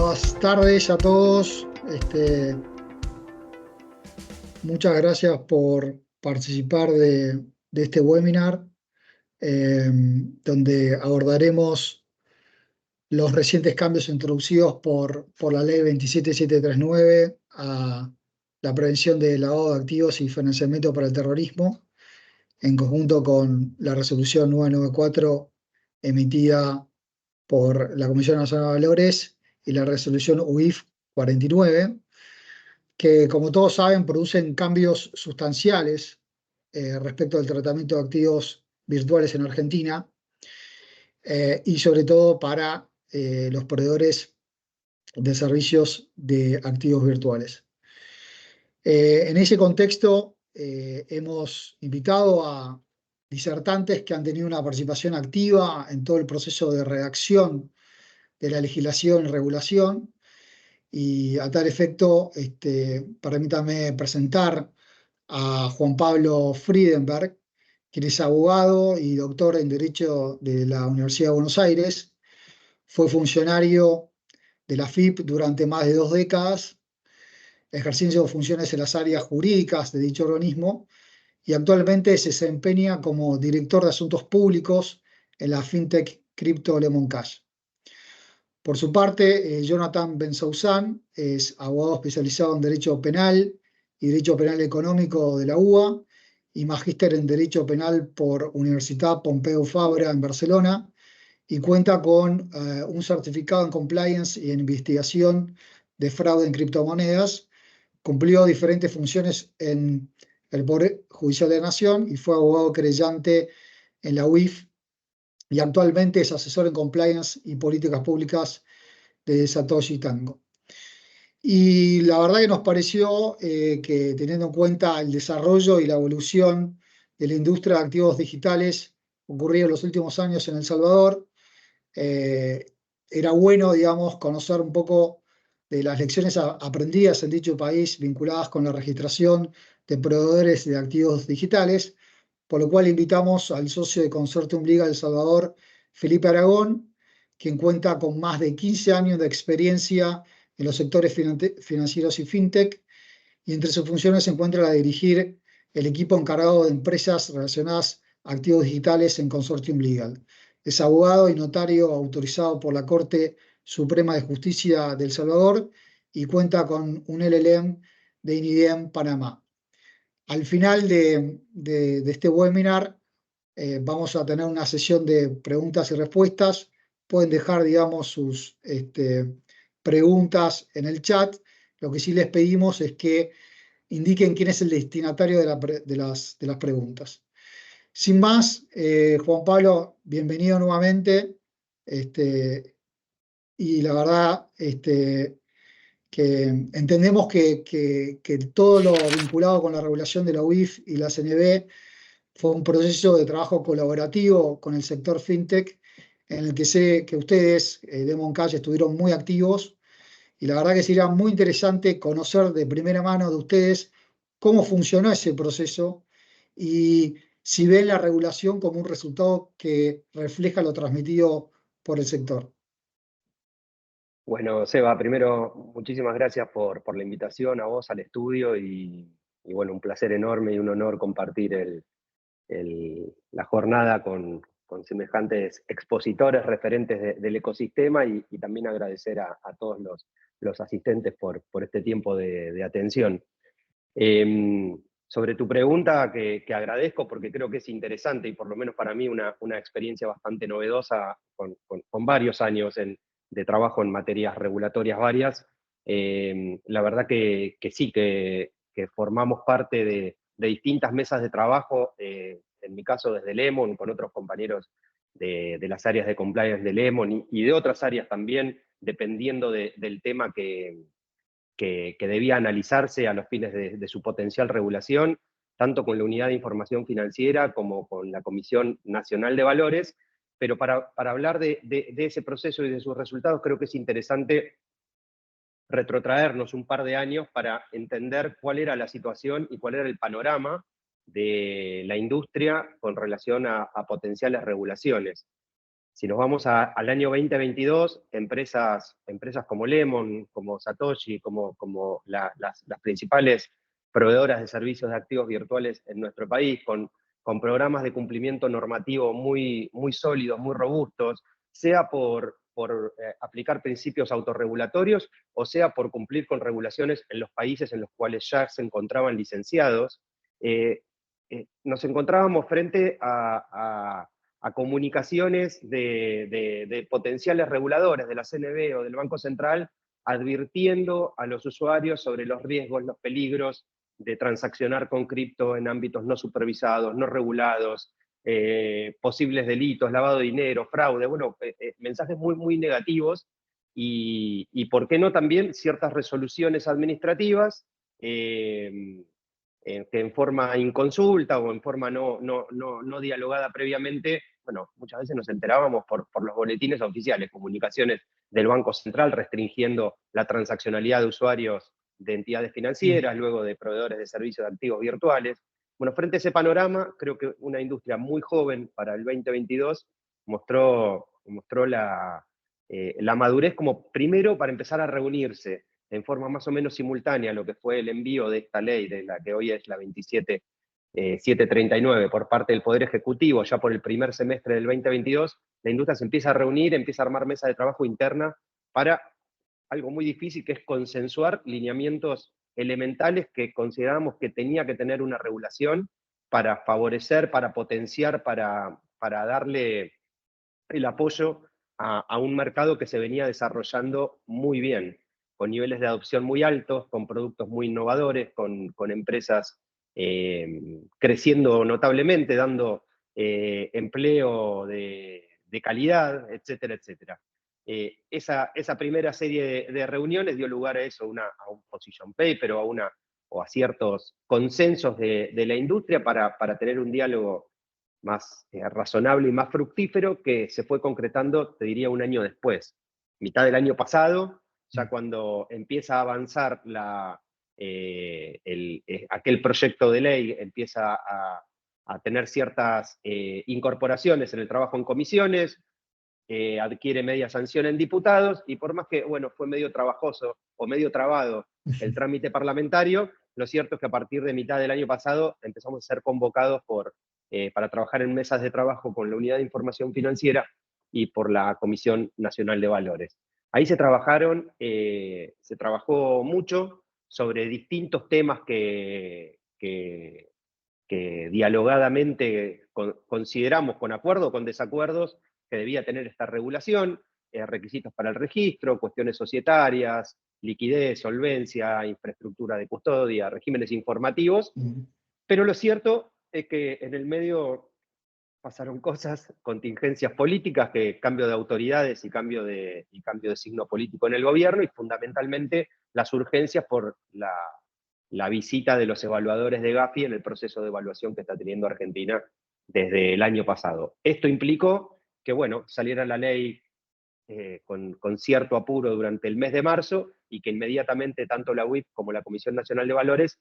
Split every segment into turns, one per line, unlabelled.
Buenas tardes a todos. Muchas gracias por participar de este webinar, donde abordaremos los recientes cambios introducidos por la ley 27739 a la prevención de lavado de activos y financiamiento para el terrorismo, en conjunto con la resolución 994 emitida por la Comisión Nacional de Valores y la resolución UIF 49, que, como todos saben, producen cambios sustanciales respecto al tratamiento de activos virtuales en Argentina, y sobre todo para los proveedores de servicios de activos virtuales. En ese contexto, hemos invitado a disertantes que han tenido una participación activa en todo el proceso de redacción de la legislación y regulación, y a tal efecto, permítame presentar a Juan Pablo Friedenberg, quien es abogado y doctor en Derecho de la Universidad de Buenos Aires. Fue funcionario de la AFIP durante más de 2 décadas, ejerciendo funciones en las áreas jurídicas de dicho organismo, y actualmente se desempeña como director de asuntos públicos en la FinTech Crypto Lemon Cash. Por su parte, Jonathan Bensoussan es abogado especializado en Derecho Penal y Derecho Penal Económico de la UBA y magíster en Derecho Penal por Universitat Pompeu Fabra en Barcelona, y cuenta con un certificado en Compliance y en Investigación de Fraude en Criptomonedas. Cumplió diferentes funciones en el Poder Judicial de la Nación y fue abogado querellante en la UIF, y actualmente es asesor en Compliance y Políticas Públicas de Satoshi Tango. Y la verdad que nos pareció que, teniendo en cuenta el desarrollo y la evolución de la industria de activos digitales ocurrido en los últimos años en El Salvador, era bueno, digamos, conocer un poco de las lecciones aprendidas en dicho país vinculadas con la registración de proveedores de activos digitales, por lo cual invitamos al socio de Consortium Legal El Salvador, Felipe Aragón, quien cuenta con más de 15 años de experiencia en los sectores financieros y fintech, y entre sus funciones se encuentra la de dirigir el equipo encargado de empresas relacionadas a activos digitales en Consortium Legal. Es abogado y notario autorizado por la Corte Suprema de Justicia de El Salvador y cuenta con un LLM de INIDEM Panamá. Al final de este webinar vamos a tener una sesión de preguntas y respuestas. Pueden dejar, digamos, sus preguntas en el chat. Lo que sí les pedimos es que indiquen quién es el destinatario de las preguntas. Sin más, Juan Pablo, bienvenido nuevamente. Y la verdad, que entendemos que todo lo vinculado con la regulación de la UIF y la CNB fue un proceso de trabajo colaborativo con el sector fintech, en el que sé que ustedes, Lemon Cash, estuvieron muy activos, y la verdad que sería muy interesante conocer de primera mano de ustedes cómo funcionó ese proceso y si ven la regulación como un resultado que refleja lo transmitido por el sector.
Bueno, Seba, primero, muchísimas gracias por la invitación a vos al estudio y bueno, un placer enorme y un honor compartir la jornada con semejantes expositores referentes del ecosistema y también agradecer a todos los asistentes por este tiempo de atención. Sobre tu pregunta, que agradezco porque creo que es interesante y por lo menos para mí una experiencia bastante novedosa con varios años de trabajo en materias regulatorias varias. La verdad que sí, que formamos parte de distintas mesas de trabajo, en mi caso desde Lemon, con otros compañeros de las áreas de compliance de Lemon y de otras áreas también, dependiendo del tema que debía analizarse a los fines de su potencial regulación, tanto con la Unidad de Información Financiera como con la Comisión Nacional de Valores. Pero para hablar de ese proceso y de sus resultados, creo que es interesante retrotraernos un par de años para entender cuál era la situación y cuál era el panorama de la industria con relación a potenciales regulaciones. Si nos vamos al año 2022, empresas como Lemon, como Satoshi, como las principales proveedoras de servicios de activos virtuales en nuestro país, con programas de cumplimiento normativo muy, muy sólidos, muy robustos, sea por aplicar principios autorregulatorios o sea por cumplir con regulaciones en los países en los cuales ya se encontraban licenciados, nos encontrábamos frente a comunicaciones de potenciales reguladores de la CNB o del Banco Central advirtiendo a los usuarios sobre los riesgos, los peligros de transaccionar con cripto en ámbitos no supervisados, no regulados, posibles delitos, lavado de dinero, fraude, bueno, mensajes muy, muy negativos y por qué no también ciertas resoluciones administrativas que en forma inconsulta o en forma no dialogada previamente, bueno, muchas veces nos enterábamos por los boletines oficiales, comunicaciones del Banco Central restringiendo la transaccionalidad de usuarios de entidades financieras, luego de proveedores de servicios de activos virtuales. Bueno, frente a ese panorama, creo que una industria muy joven para el 2022 mostró la madurez como primero para empezar a reunirse en forma más o menos simultánea lo que fue el envío de esta ley, de la que hoy es la 27739, por parte del Poder Ejecutivo, ya por el primer semestre del 2022, la industria se empieza a reunir, empieza a armar mesa de trabajo interna para algo muy difícil, que es consensuar lineamientos elementales que considerábamos que tenía que tener una regulación para favorecer, para potenciar, para darle el apoyo a un mercado que se venía desarrollando muy bien, con niveles de adopción muy altos, con productos muy innovadores, con empresas creciendo notablemente, dando empleo de calidad, etcétera, etcétera. Esa primera serie de reuniones dio lugar a eso, a un position paper o a ciertos consensos de la industria para tener un diálogo más razonable y más fructífero que se fue concretando, te diría, un año después. Mitad del año pasado, ya cuando empieza a avanzar aquel proyecto de ley, empieza a tener ciertas incorporaciones en el trabajo en comisiones, adquiere media sanción en diputados, y por más que, bueno, fue medio trabajoso o medio trabado el trámite parlamentario, lo cierto es que a partir de mitad del año pasado empezamos a ser convocados para trabajar en mesas de trabajo con la Unidad de Información Financiera y por la Comisión Nacional de Valores. Ahí se trabajó mucho sobre distintos temas que dialogadamente consideramos, con acuerdo o con desacuerdos, que debía tener esta regulación, requisitos para el registro, cuestiones societarias, liquidez, solvencia, infraestructura de custodia, regímenes informativos, pero lo cierto es que en el medio pasaron cosas, contingencias políticas, cambio de autoridades y cambio de signo político en el gobierno, y fundamentalmente las urgencias por la visita de los evaluadores de Gafi en el proceso de evaluación que está teniendo Argentina desde el año pasado. Esto implicó que, bueno, saliera la ley con cierto apuro durante el mes de marzo y que inmediatamente tanto la UIF como la Comisión Nacional de Valores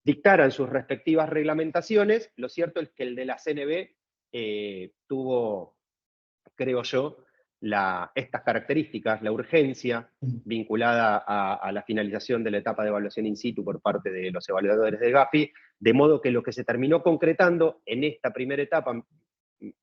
dictaran sus respectivas reglamentaciones. Lo cierto es que el de la CNB tuvo, creo yo, estas características, la urgencia vinculada a la finalización de la etapa de evaluación in situ por parte de los evaluadores de Gafi, de modo que lo que se terminó concretando en esta primera etapa,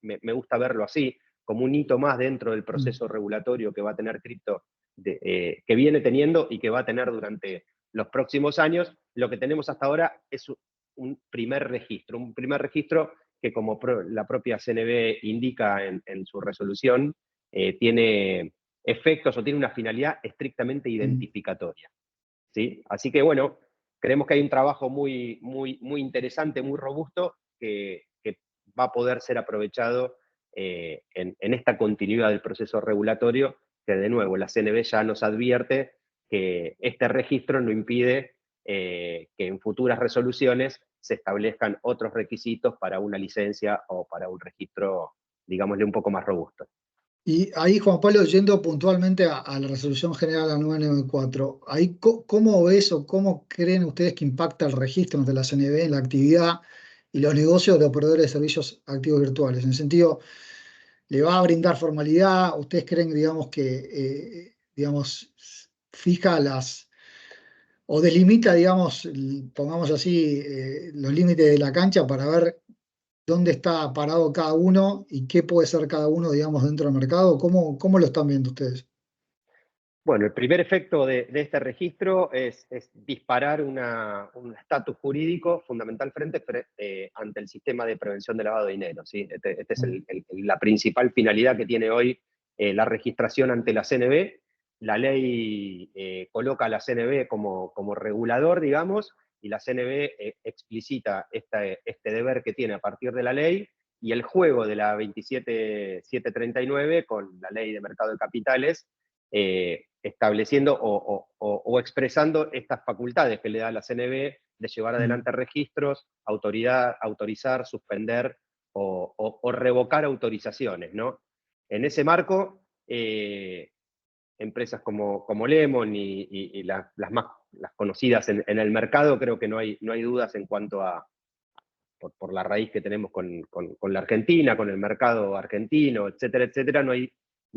me gusta verlo así, como un hito más dentro del proceso regulatorio que va a tener cripto, que viene teniendo y que va a tener durante los próximos años. Lo que tenemos hasta ahora es un primer registro que, como la propia CNB indica en su resolución, tiene efectos o tiene una finalidad estrictamente identificatoria, ¿sí? Así que, bueno, creemos que hay un trabajo muy, muy, muy interesante, muy robusto, que va a poder ser aprovechado en esta continuidad del proceso regulatorio, que de nuevo la CNB ya nos advierte que este registro no impide que en futuras resoluciones se establezcan otros requisitos para una licencia o para un registro, digámosle, un poco más robusto.
Y ahí, Juan Pablo, yendo puntualmente a la resolución general a 994, ahí, ¿cómo ves o cómo creen ustedes que impacta el registro de la CNB en la actividad y los negocios de operadores de servicios activos virtuales? En el sentido, ¿Le va a brindar formalidad? ¿Ustedes creen, digamos, que, digamos, fija o delimita, digamos, pongamos así, los límites de la cancha para ver dónde está parado cada uno y qué puede ser cada uno, digamos, dentro del mercado? ¿Cómo lo están viendo ustedes?
Bueno, el primer efecto de este registro es disparar un estatus jurídico fundamental ante el sistema de prevención de lavado de dinero, ¿sí? Este es la principal finalidad que tiene hoy la registración ante la CNB. La ley coloca a la CNB como regulador, digamos, y la CNB explicita este deber que tiene a partir de la ley, y el juego de la 27739 con la ley de mercado de capitales, estableciendo o expresando estas facultades que le da la CNB de llevar
Mm,
adelante registros, autorizar, suspender o revocar autorizaciones, ¿no? En ese marco, empresas como Lemon y las más las conocidas en el mercado, creo que no hay dudas en cuanto a, por la raíz que tenemos con la Argentina, con el mercado argentino, etcétera, etcétera, no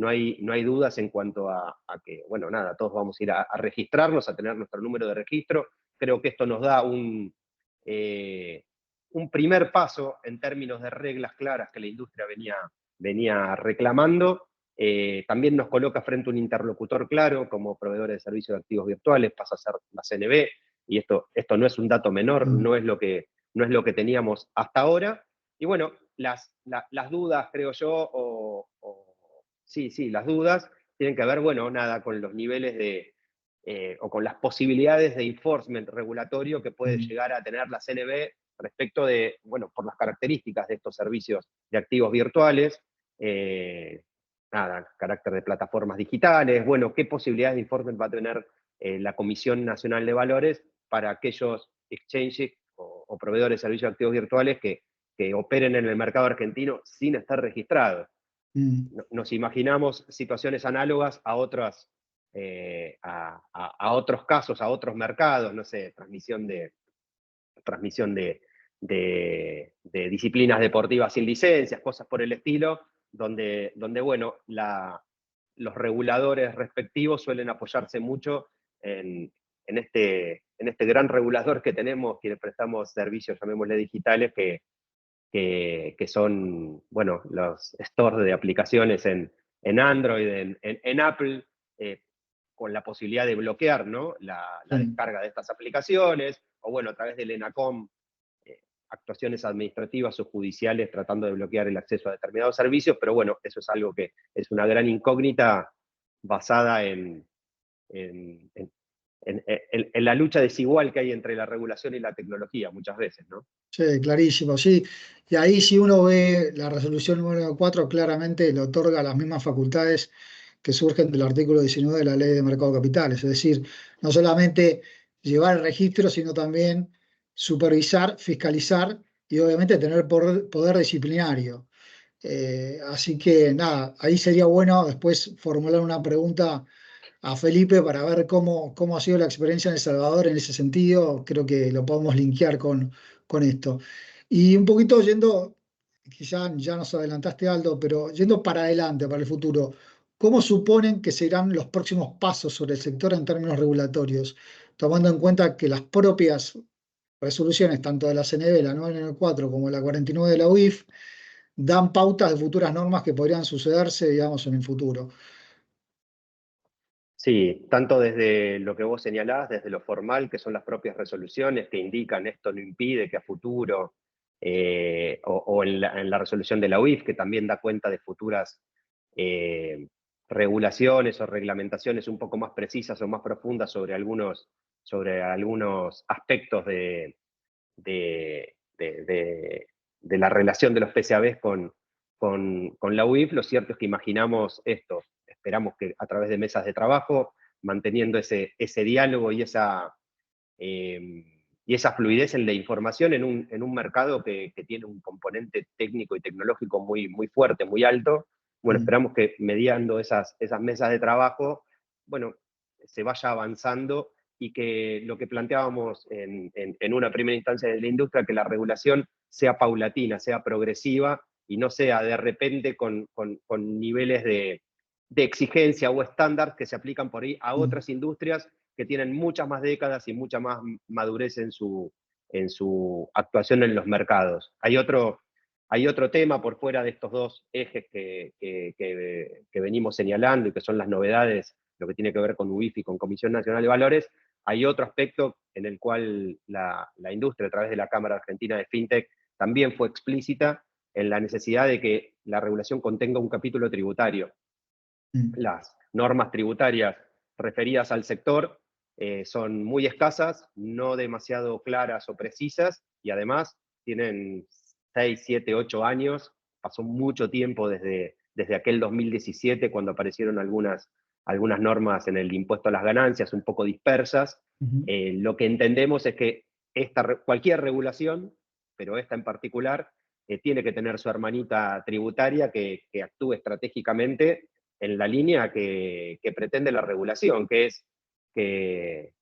hay dudas en cuanto a que, bueno, nada, todos vamos a ir a registrarnos, a tener nuestro número de registro. Creo que esto nos da un primer paso en términos de reglas claras que la industria venía reclamando. También nos coloca frente a un interlocutor claro, como proveedores de servicios de activos virtuales, pasa a ser la CNB, y esto no es un dato menor,
mm,
no es lo que teníamos hasta ahora. Y bueno, las dudas, creo yo, sí, las dudas tienen que ver, bueno, nada, con los niveles o con las posibilidades de enforcement regulatorio que puede
mm.
llegar a tener la CNB respecto de, bueno, por las características de estos servicios de activos virtuales, eh, nada, carácter de plataformas digitales, bueno, qué posibilidades de enforcement va a tener la Comisión Nacional de Valores para aquellos exchanges o proveedores de servicios de activos virtuales que operen en el mercado argentino sin estar registrados.
Mm.
Nos imaginamos situaciones análogas a a otros casos, a otros mercados, no sé, transmisión de disciplinas deportivas sin licencias, cosas por el estilo, donde bueno, los reguladores respectivos suelen apoyarse mucho en este gran regulador que tenemos, quienes prestamos servicios, llamémosle digitales, que son, bueno, los stores de aplicaciones en Android, en Apple, con la posibilidad de bloquear, ¿no? La
Sí.
descarga de estas aplicaciones, o bueno, a través del ENACOM, actuaciones administrativas o judiciales tratando de bloquear el acceso a determinados servicios, pero bueno, eso es algo que es una gran incógnita basada en, en, en la lucha desigual que hay entre la regulación y la tecnología muchas veces, ¿no?
Sí, clarísimo, sí. Y ahí si uno ve la resolución número 4 claramente le otorga las mismas facultades que surgen del artículo 19 de la Ley de Mercado de Capitales. Es decir, no solamente llevar el registro, sino también supervisar, fiscalizar y obviamente tener poder disciplinario. Así que nada, ahí sería bueno después formular una pregunta a Felipe para ver cómo ha sido la experiencia en El Salvador en ese sentido. Creo que lo podemos linkear con esto. Y un poquito yendo, quizá ya nos adelantaste Aldo, pero yendo para adelante, para el futuro, ¿cómo suponen que serán los próximos pasos sobre el sector en términos regulatorios, tomando en cuenta que las propias resoluciones, tanto de la CNB, la 994, como la 49 de la UIF, dan pautas de futuras normas que podrían sucederse, digamos, en el futuro?
Sí, tanto desde lo que vos señalás, desde lo formal, que son las propias resoluciones que indican esto no impide que a futuro, o en la resolución de la UIF, que también da cuenta de futuras eh, regulaciones o reglamentaciones un poco más precisas o más profundas sobre algunos aspectos de la relación de los PCABs con la UIF. Lo cierto es que imaginamos esto, esperamos que a través de mesas de trabajo, manteniendo ese diálogo y esa fluidez en la información en un mercado que tiene un componente técnico y tecnológico muy fuerte, muy alto. Bueno,
Mm,
esperamos que mediando esas mesas de trabajo, bueno, se vaya avanzando y que lo que planteábamos en una primera instancia de la industria, que la regulación sea paulatina, sea progresiva y no sea de repente con niveles de exigencia o estándar que se aplican por ahí a otras industrias que tienen muchas más décadas y mucha más madurez en su actuación en los mercados. Hay otro tema por fuera de estos dos ejes que venimos señalando y que son las novedades, lo que tiene que ver con UIF y con Comisión Nacional de Valores. Hay otro aspecto en el cual la industria, a través de la Cámara Argentina de FinTech, también fue explícita en la necesidad de que la regulación contenga un capítulo tributario. Las normas tributarias referidas al sector son muy escasas, no demasiado claras o precisas, y además tienen 6, 7, 8 años, pasó mucho tiempo desde aquel 2017, cuando aparecieron algunas normas en el impuesto a las ganancias, un poco dispersas. Lo que entendemos es que cualquier regulación, pero esta en particular, tiene que tener su hermanita tributaria que actúe estratégicamente en la línea que pretende la regulación, que es que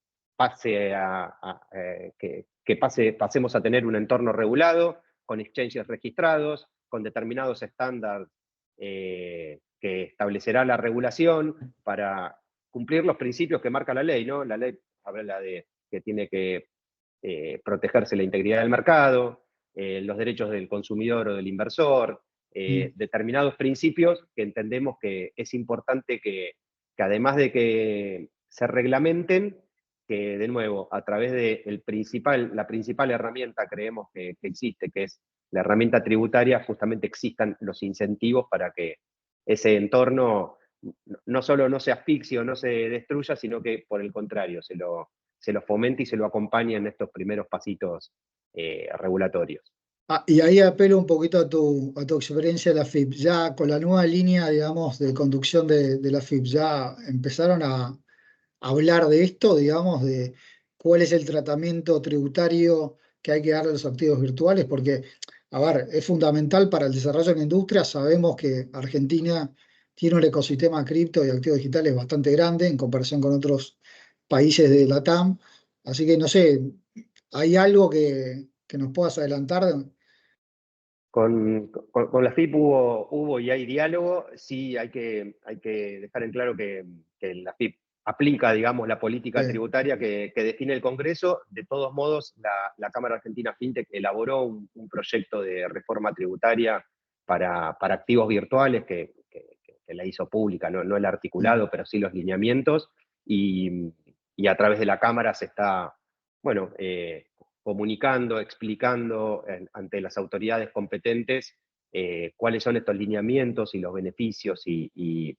pasemos a tener un entorno regulado, con exchanges registrados, con determinados estándares que establecerá la regulación para cumplir los principios que marca la ley, ¿no? La ley habla de que tiene que protegerse la integridad del mercado, los derechos del consumidor o del inversor, determinados principios que entendemos que es importante que además de que se reglamenten, que de nuevo, a través de la principal herramienta creemos que existe, que es la herramienta tributaria, justamente existan los incentivos para que ese entorno no solo no se asfixie o no se destruya, sino que por el contrario, se lo fomente y se lo acompañe en estos primeros pasitos regulatorios.
Y ahí apelo un poquito a tu experiencia de la FIP. Ya con la nueva línea, digamos, de conducción de la FIP, ¿ya empezaron a hablar de esto, digamos, de cuál es el tratamiento tributario que hay que darle a los activos virtuales? Porque, a ver, es fundamental para el desarrollo de la industria. Sabemos que Argentina tiene un ecosistema cripto y activos digitales bastante grande en comparación con otros países de LATAM. Así que, no sé, ¿hay algo que nos puedas adelantar?
Con la FIP hubo y hay diálogo. Sí, hay que dejar en claro que la FIP aplica, digamos, la política tributaria que define el Congreso. De todos modos, la Cámara Argentina FinTech elaboró un proyecto de reforma tributaria para activos virtuales que la hizo pública, no el articulado, pero sí los lineamientos, y a través de la Cámara se está, bueno, comunicando, explicando ante las autoridades competentes cuáles son estos lineamientos y los beneficios y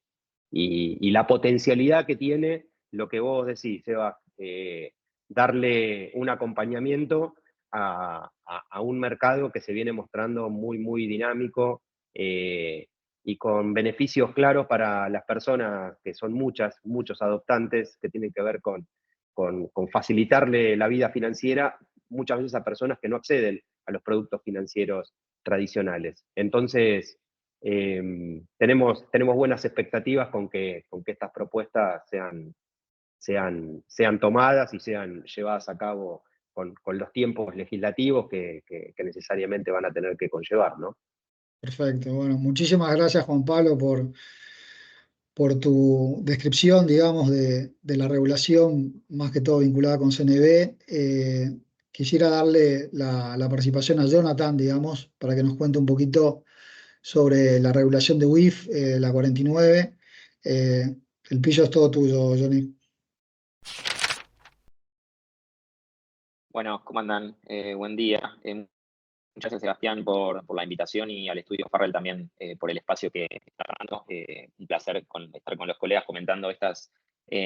la potencialidad que tiene lo que vos decís, Seba, darle un acompañamiento a un mercado que se viene mostrando muy, muy dinámico y con beneficios claros para las personas, que son muchos adoptantes, que tienen que ver con facilitarle la vida financiera muchas veces a personas que no acceden a los productos financieros tradicionales. Entonces, tenemos buenas expectativas con que estas propuestas sean tomadas y sean llevadas a cabo con los tiempos legislativos que necesariamente van a tener que conllevar, ¿no?
Perfecto. Bueno, muchísimas gracias, Juan Pablo, por tu descripción, digamos, de la regulación, más que todo vinculada con CNB. Quisiera darle la participación a Jonathan, digamos, para que nos cuente un poquito sobre la regulación de UIF, la 49. El pillo es todo tuyo, Johnny.
Bueno, ¿cómo andan? Buen día. Muchas gracias, Sebastián, por la invitación, y al estudio Farrell también por el espacio que está dando. Un placer estar con los colegas comentando estas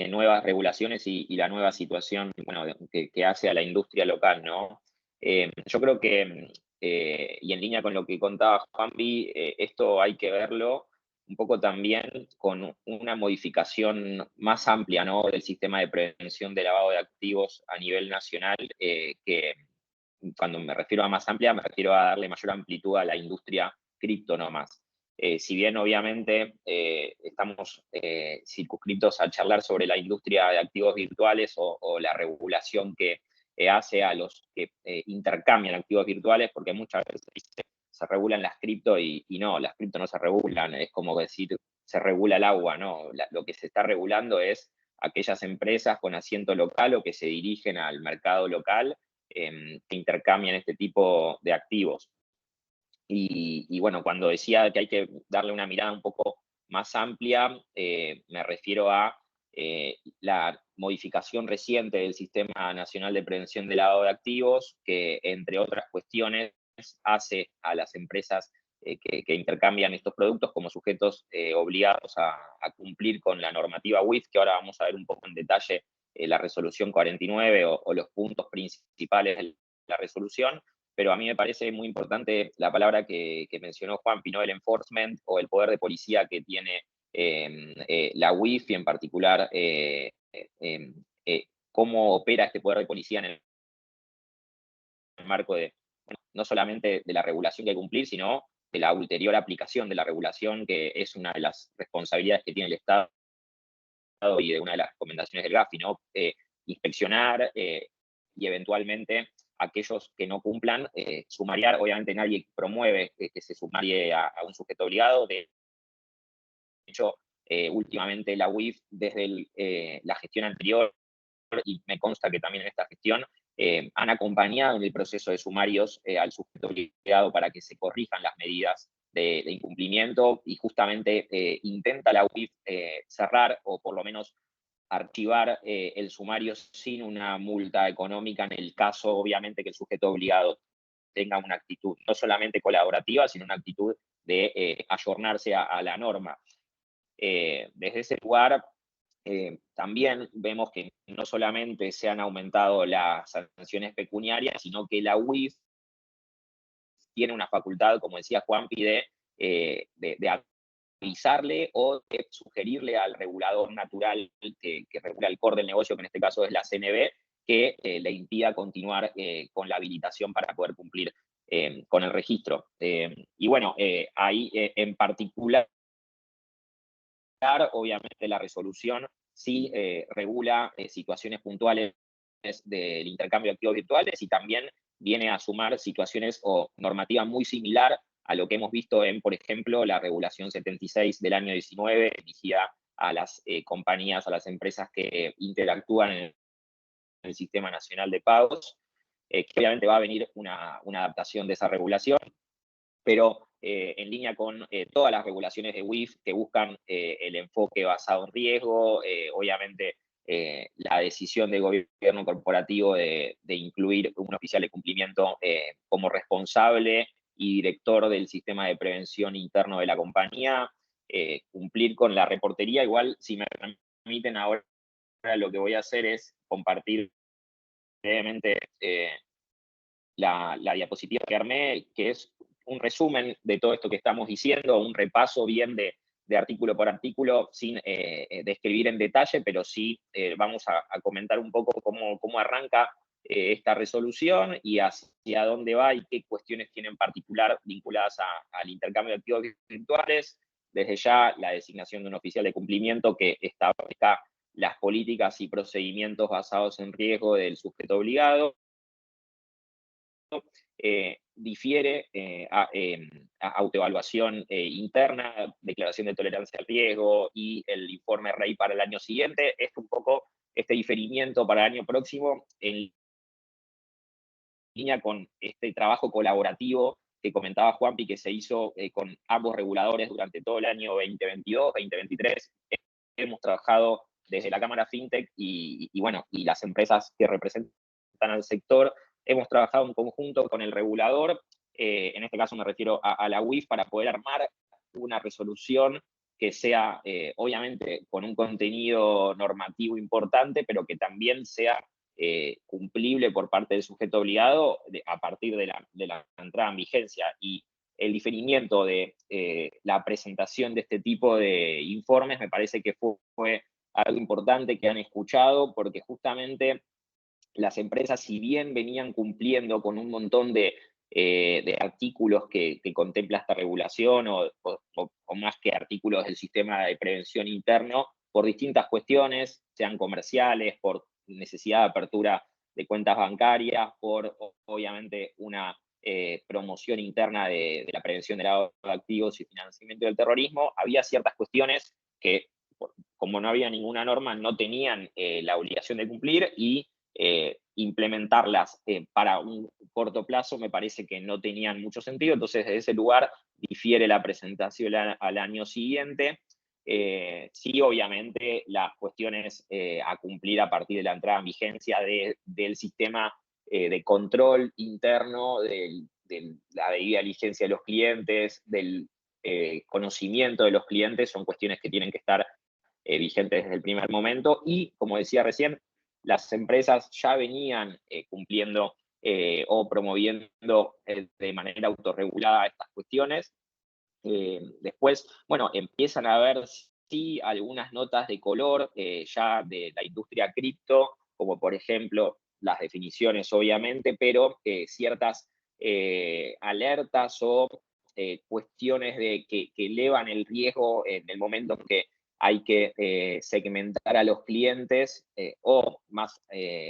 nuevas regulaciones y la nueva situación, bueno, que hace a la industria local, ¿no? Yo creo que, y en línea con lo que contaba Juanpi, esto hay que verlo un poco también con una modificación más amplia, ¿no?, del sistema de prevención de lavado de activos a nivel nacional, que cuando me refiero a más amplia, me refiero a darle mayor amplitud a la industria cripto nomás. Si bien obviamente estamos circunscriptos a charlar sobre la industria de activos virtuales o la regulación que hace a los que intercambian activos virtuales, porque muchas veces se regulan las cripto y no, las cripto no se regulan, es como decir, se regula el agua, ¿no? Lo que se está regulando es aquellas empresas con asiento local o que se dirigen al mercado local que intercambian este tipo de activos. Y bueno, cuando decía que hay que darle una mirada un poco más amplia, me refiero a la modificación reciente del Sistema Nacional de Prevención del Lavado de Activos, que entre otras cuestiones hace a las empresas que intercambian estos productos como sujetos obligados a cumplir con la normativa WIF, que ahora vamos a ver un poco en detalle la resolución 49 o los puntos principales de la resolución. Pero a mí me parece muy importante la palabra que mencionó Juan, ¿no? El enforcement o el poder de policía que tiene la WIF y en particular cómo opera este poder de policía en el marco de, bueno, no solamente de la regulación que hay que cumplir, sino de la ulterior aplicación de la regulación, que es una de las responsabilidades que tiene el Estado y de una de las recomendaciones del GAFI, ¿no? Inspeccionar y eventualmente aquellos que no cumplan, sumariar. Obviamente nadie promueve que se sumarie a un sujeto obligado. De hecho, últimamente la UIF, desde la gestión anterior, y me consta que también en esta gestión, han acompañado en el proceso de sumarios al sujeto obligado para que se corrijan las medidas de incumplimiento, y justamente intenta la UIF cerrar o por lo menos archivar el sumario sin una multa económica en el caso, obviamente, que el sujeto obligado tenga una actitud no solamente colaborativa, sino una actitud de ayornarse a la norma. Desde ese lugar, también vemos que no solamente se han aumentado las sanciones pecuniarias, sino que la UIF tiene una facultad, como decía Juanpi, de avisarle o de sugerirle al regulador natural que regula el core del negocio, que en este caso es la CNB, que le impida continuar con la habilitación para poder cumplir con el registro. Y bueno, ahí en particular, obviamente la resolución sí regula situaciones puntuales del intercambio de activos virtuales y también viene a sumar situaciones o normativa muy similar a lo que hemos visto en, por ejemplo, la regulación 76 del año 19, dirigida a las compañías, a las empresas que interactúan en el Sistema Nacional de Pagos, que obviamente va a venir una adaptación de esa regulación, pero en línea con todas las regulaciones de WIF que buscan el enfoque basado en riesgo, obviamente la decisión del gobierno corporativo de incluir un oficial de cumplimiento como responsable y director del sistema de prevención interno de la compañía, cumplir con la reportería. Igual, si me permiten, ahora lo que voy a hacer es compartir brevemente la diapositiva que armé, que es un resumen de todo esto que estamos diciendo, un repaso bien de artículo por artículo, sin describir en detalle, pero sí vamos a comentar un poco cómo arranca esta resolución y hacia dónde va y qué cuestiones tiene en particular vinculadas al intercambio de activos virtuales. Desde ya, la designación de un oficial de cumplimiento que establezca las políticas y procedimientos basados en riesgo del sujeto obligado. Difiere a autoevaluación interna, declaración de tolerancia al riesgo y el informe REI para el año siguiente. Es un poco este diferimiento para el año próximo en línea con este trabajo colaborativo que comentaba Juanpi, que se hizo con ambos reguladores durante todo el año 2022, 2023. Hemos trabajado desde la Cámara FinTech y bueno, y las empresas que representan al sector. Hemos trabajado en conjunto con el regulador, en este caso me refiero a la UIF, para poder armar una resolución que sea, obviamente, con un contenido normativo importante, pero que también sea cumplible por parte del sujeto obligado a partir de la entrada en vigencia. Y el diferimiento de la presentación de este tipo de informes me parece que fue algo importante que han escuchado, porque justamente las empresas, si bien venían cumpliendo con un montón de artículos que contempla esta regulación, o más que artículos del sistema de prevención interno, por distintas cuestiones, sean comerciales, por necesidad de apertura de cuentas bancarias, por obviamente una promoción interna de la prevención del lavado de activos y financiamiento del terrorismo, había ciertas cuestiones que, como no había ninguna norma, no tenían la obligación de cumplir, y implementarlas para un corto plazo me parece que no tenían mucho sentido. Entonces, desde ese lugar difiere la presentación al año siguiente. Sí, obviamente, las cuestiones a cumplir a partir de la entrada en vigencia del sistema de control interno, de la debida diligencia de los clientes, del conocimiento de los clientes, son cuestiones que tienen que estar vigentes desde el primer momento. Y, como decía recién, las empresas ya venían cumpliendo o promoviendo de manera autorregulada estas cuestiones. Después, bueno, empiezan a haber sí algunas notas de color ya de la industria cripto, como por ejemplo las definiciones, obviamente, pero ciertas alertas o cuestiones que elevan el riesgo en el momento en que hay que segmentar a los clientes o más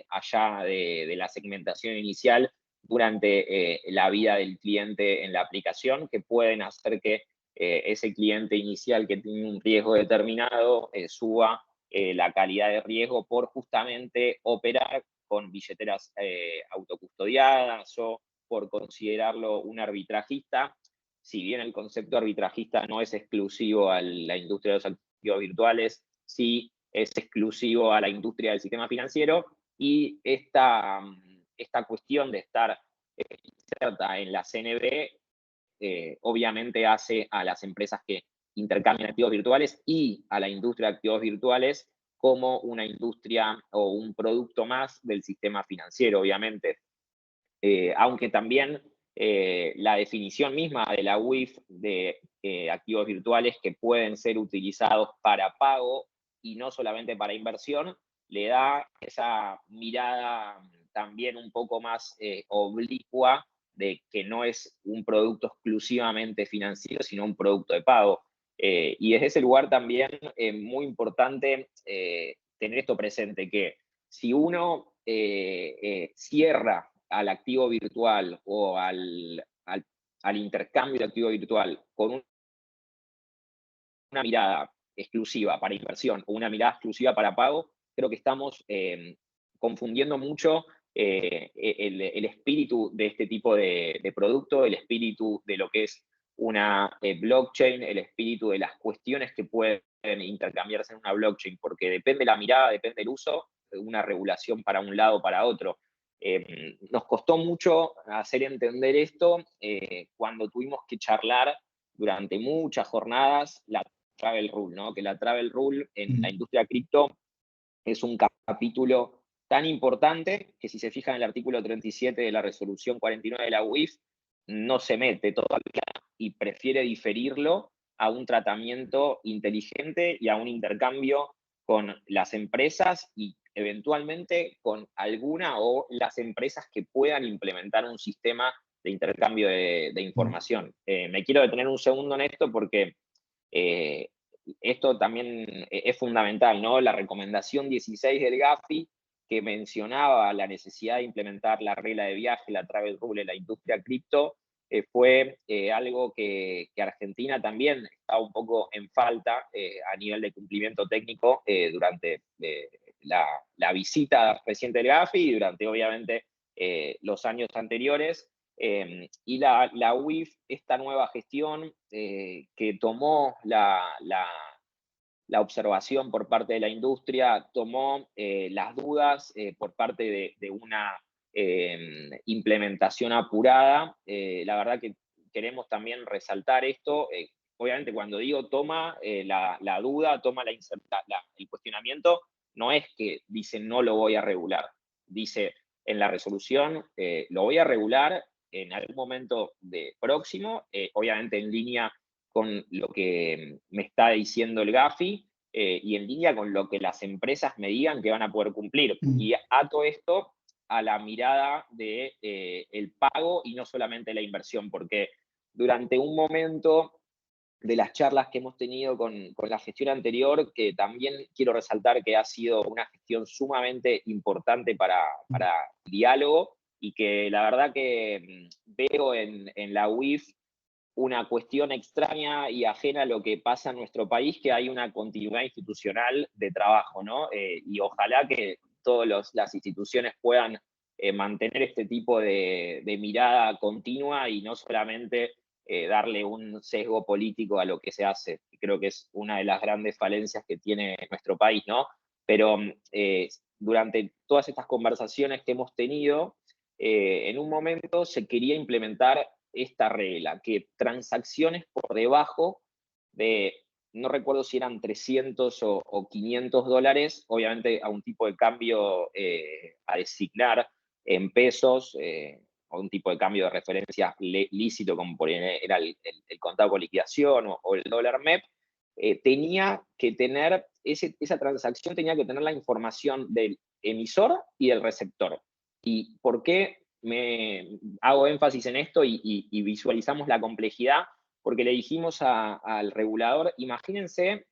allá de la segmentación inicial durante la vida del cliente en la aplicación, que pueden hacer que ese cliente inicial que tiene un riesgo determinado suba la calidad de riesgo por justamente operar con billeteras autocustodiadas o por considerarlo un arbitrajista. Si bien el concepto arbitrajista no es exclusivo a la industria de los activos virtuales, sí es exclusivo a la industria del sistema financiero, y esta cuestión de estar inserta en la CNB obviamente hace a las empresas que intercambian activos virtuales y a la industria de activos virtuales como una industria o un producto más del sistema financiero, obviamente. Aunque también la definición misma de la UIF de activos virtuales que pueden ser utilizados para pago y no solamente para inversión, le da esa mirada también un poco más oblicua de que no es un producto exclusivamente financiero, sino un producto de pago. Y desde ese lugar también es muy importante tener esto presente, que si uno cierra al activo virtual o al intercambio de activo virtual con una mirada exclusiva para inversión o una mirada exclusiva para pago, creo que estamos confundiendo mucho el espíritu de este tipo de producto, el espíritu de lo que es una blockchain, el espíritu de las cuestiones que pueden intercambiarse en una blockchain, porque depende la mirada, depende el uso, una regulación para un lado o para otro. Nos costó mucho hacer entender esto cuando tuvimos que charlar durante muchas jornadas la Travel Rule, ¿no? Que la Travel Rule en la industria cripto es un capítulo tan importante que, si se fijan en el artículo 37 de la resolución 49 de la UIF, no se mete todavía y prefiere diferirlo a un tratamiento inteligente y a un intercambio con las empresas y eventualmente con alguna o las empresas que puedan implementar un sistema de intercambio de información. Me quiero detener un segundo en esto porque esto también es fundamental, ¿no? La recomendación 16 del GAFI, que mencionaba la necesidad de implementar la regla de viaje, la Travel Rule en la industria cripto, fue algo que Argentina también está un poco en falta a nivel de cumplimiento técnico durante la visita reciente del GAFI y durante, obviamente, los años anteriores. Y la UIF, esta nueva gestión que tomó la observación por parte de la industria, tomó las dudas por parte de una implementación apurada. La verdad que queremos también resaltar esto. Obviamente, cuando digo toma la duda, toma el cuestionamiento, no es que dice no lo voy a regular. Dice en la resolución lo voy a regular en algún momento próximo, obviamente en línea con lo que me está diciendo el GAFI y en línea con lo que las empresas me digan que van a poder cumplir. Y ato esto a la mirada de el pago y no solamente la inversión, porque durante un momento de las charlas que hemos tenido con la gestión anterior, que también quiero resaltar que ha sido una gestión sumamente importante para el diálogo y que la verdad que veo en la UIF una cuestión extraña y ajena a lo que pasa en nuestro país, que hay una continuidad institucional de trabajo, ¿no? Y ojalá que todas las instituciones puedan mantener este tipo de mirada continua y no solamente darle un sesgo político a lo que se hace. Creo que es una de las grandes falencias que tiene nuestro país, ¿no? Pero durante todas estas conversaciones que hemos tenido, en un momento se quería implementar esta regla, que transacciones por debajo de, no recuerdo si eran 300 o 500 dólares, obviamente a un tipo de cambio a designar en pesos, o un tipo de cambio de referencia lícito, como por era el contado con liquidación o el dólar MEP, tenía que tener, esa transacción tenía que tener la información del emisor y del receptor. ¿Y por qué me hago énfasis en esto y visualizamos la complejidad? Porque le dijimos al regulador, imagínense,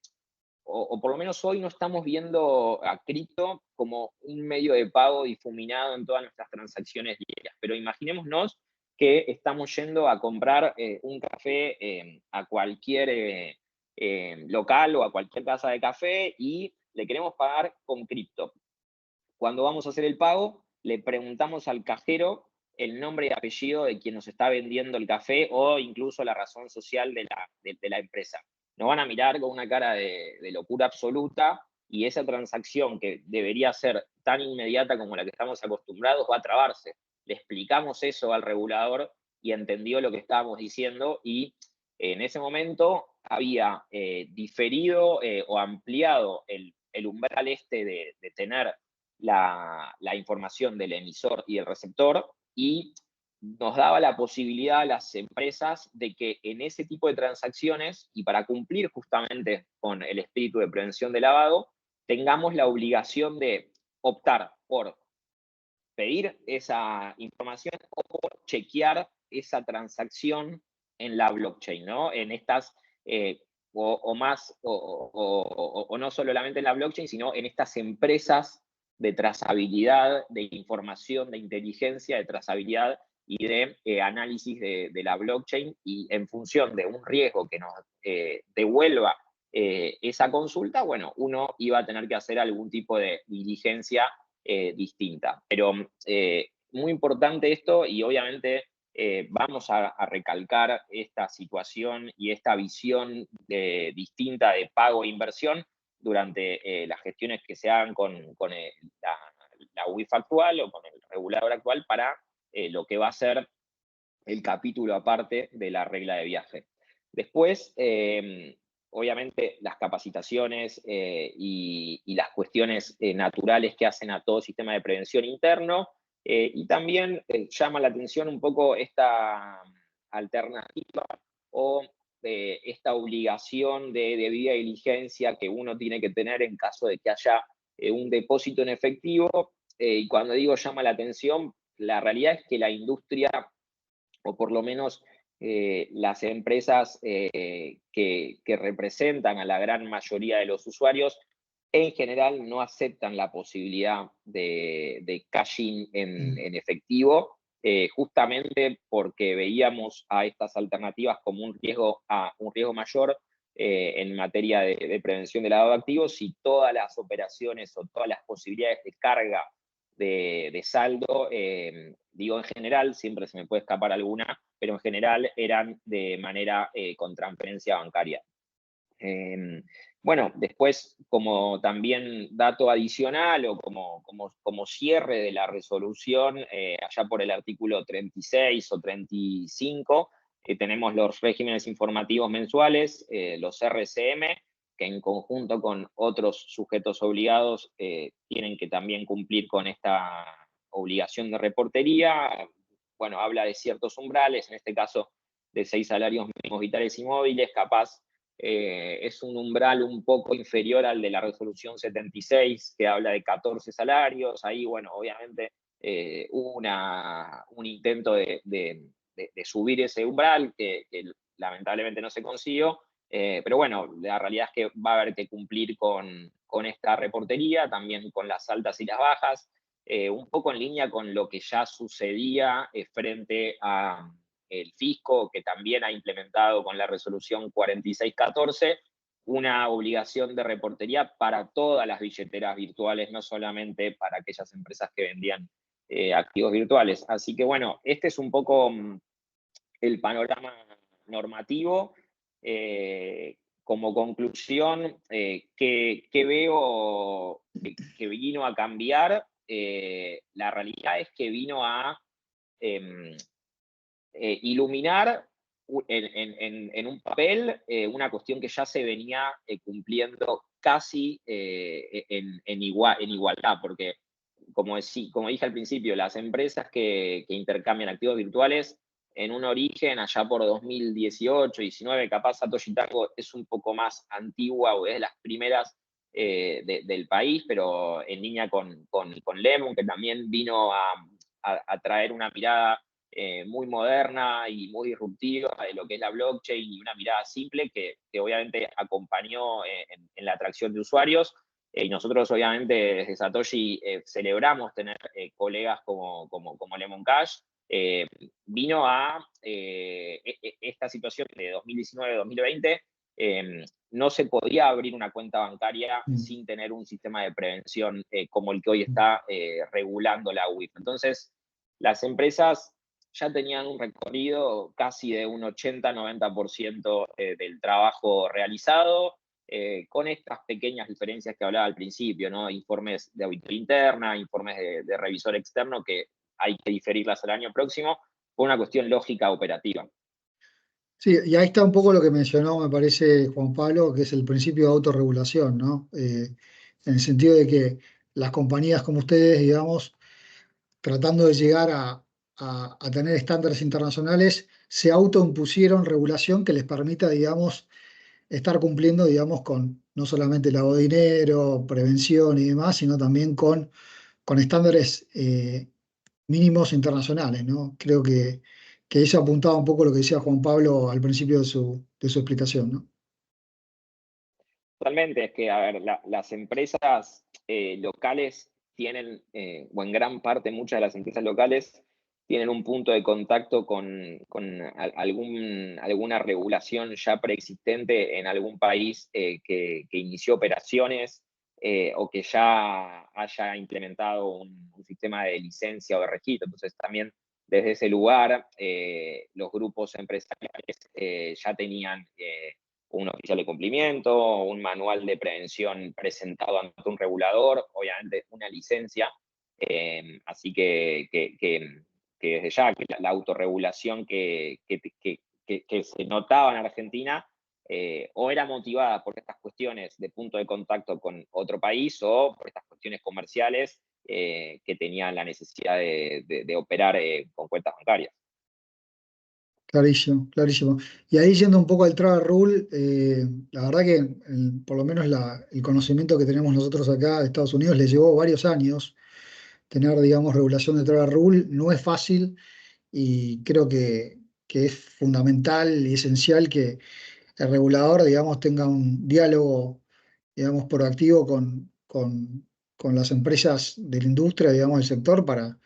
o por lo menos hoy no estamos viendo a cripto como un medio de pago difuminado en todas nuestras transacciones diarias, pero imaginémonos que estamos yendo a comprar un café a cualquier local o a cualquier casa de café y le queremos pagar con cripto. Cuando vamos a hacer el pago, le preguntamos al cajero el nombre y apellido de quien nos está vendiendo el café o incluso la razón social de la empresa. Nos van a mirar con una cara de locura absoluta y esa transacción que debería ser tan inmediata como la que estamos acostumbrados va a trabarse. Le explicamos eso al regulador y entendió lo que estábamos diciendo y en ese momento había diferido o ampliado el umbral de tener la información del emisor y el receptor y nos daba la posibilidad a las empresas de que en ese tipo de transacciones, y para cumplir justamente con el espíritu de prevención de lavado, tengamos la obligación de optar por pedir esa información o por chequear esa transacción en la blockchain, ¿no? En estas, o no solamente en la blockchain, sino en estas empresas de trazabilidad, de información, de inteligencia, de trazabilidad y de análisis de la blockchain, y en función de un riesgo que nos devuelva esa consulta, bueno, uno iba a tener que hacer algún tipo de diligencia distinta. Pero muy importante esto y obviamente vamos a recalcar esta situación y esta visión distinta de pago e inversión durante las gestiones que se hagan con la UIF actual o con el regulador actual para lo que va a ser el capítulo aparte de la regla de viaje. Después, obviamente, las capacitaciones y las cuestiones naturales que hacen a todo sistema de prevención interno, y también llama la atención un poco esta alternativa o esta obligación de debida diligencia que uno tiene que tener en caso de que haya un depósito en efectivo. Y cuando digo llama la atención, la realidad es que la industria, o por lo menos las empresas que representan a la gran mayoría de los usuarios, en general no aceptan la posibilidad de cashing en efectivo, justamente porque veíamos a estas alternativas como un riesgo mayor en materia de prevención del lavado de activos, y todas las operaciones o todas las posibilidades de carga de saldo, digo en general, siempre se me puede escapar alguna, pero en general eran de manera con transferencia bancaria. Bueno, después, como también dato adicional o como cierre de la resolución, allá por el artículo 36 o 35, tenemos los regímenes informativos mensuales, los RCM, que en conjunto con otros sujetos obligados tienen que también cumplir con esta obligación de reportería. Bueno, habla de ciertos umbrales, en este caso de 6 salarios mínimos vitales y móviles, capaz es un umbral un poco inferior al de la resolución 76, que habla de 14 salarios. Ahí, bueno, obviamente hubo un intento de subir ese umbral que lamentablemente no se consiguió. Pero bueno, la realidad es que va a haber que cumplir con esta reportería, también con las altas y las bajas. un poco en línea con lo que ya sucedía frente a el fisco, que también ha implementado con la resolución 4614 una obligación de reportería para todas las billeteras virtuales, no solamente para aquellas empresas que vendían activos virtuales. Así que bueno, este es un poco el panorama normativo. Como conclusión, ¿qué veo que vino a cambiar? La realidad es que vino a em, iluminar en un papel una cuestión que ya se venía cumpliendo casi en igualdad, porque como dije al principio, las empresas que intercambian activos virtuales en un origen allá por 2018, 19, capaz Satoshi Tango es un poco más antigua o es de las primeras del país, pero en línea con Lemon, que también vino a traer una mirada muy moderna y muy disruptiva de lo que es la blockchain y una mirada simple que obviamente acompañó en la atracción de usuarios. Y nosotros obviamente desde Satoshi celebramos tener colegas como Lemon Cash. Vino a esta situación de 2019-2020, no se podía abrir una cuenta bancaria sin tener un sistema de prevención como el que hoy está regulando la UIF. Entonces, las empresas ya tenían un recorrido casi de un 80-90% del trabajo realizado, con estas pequeñas diferencias que hablaba al principio, ¿no? Informes de auditoría interna, informes de revisor externo que hay que diferirlas al año próximo, por una cuestión lógica operativa.
Sí, y ahí está un poco lo que mencionó, me parece, Juan Pablo, que es el principio de autorregulación, ¿no? En el sentido de que las compañías como ustedes, digamos, tratando de llegar a tener estándares internacionales, se autoimpusieron regulación que les permita, digamos, estar cumpliendo, digamos, con no solamente lavado de dinero, prevención y demás, sino también con estándares mínimos internacionales, ¿no? Creo que eso apuntaba un poco a lo que decía Juan Pablo al principio de su explicación, ¿no?
Totalmente, es que, a ver, las empresas locales tienen, o en gran parte muchas de las empresas locales, tienen un punto de contacto con alguna regulación ya preexistente en algún país que inició operaciones o que ya haya implementado un sistema de licencia o de registro. Entonces, también desde ese lugar, los grupos empresariales ya tenían un oficial de cumplimiento, un manual de prevención presentado ante un regulador, obviamente una licencia. Así que desde ya que la autorregulación que se notaba en Argentina o era motivada por estas cuestiones de punto de contacto con otro país o por estas cuestiones comerciales que tenían la necesidad de operar con cuentas bancarias.
Clarísimo, clarísimo. Y ahí yendo un poco al travel rule, la verdad que por lo menos el conocimiento que tenemos nosotros acá de Estados Unidos le llevó varios años tener, digamos, regulación de travel rule. No es fácil y creo que es fundamental y esencial que el regulador, digamos, tenga un diálogo, digamos, proactivo con las empresas de la industria, digamos, del sector para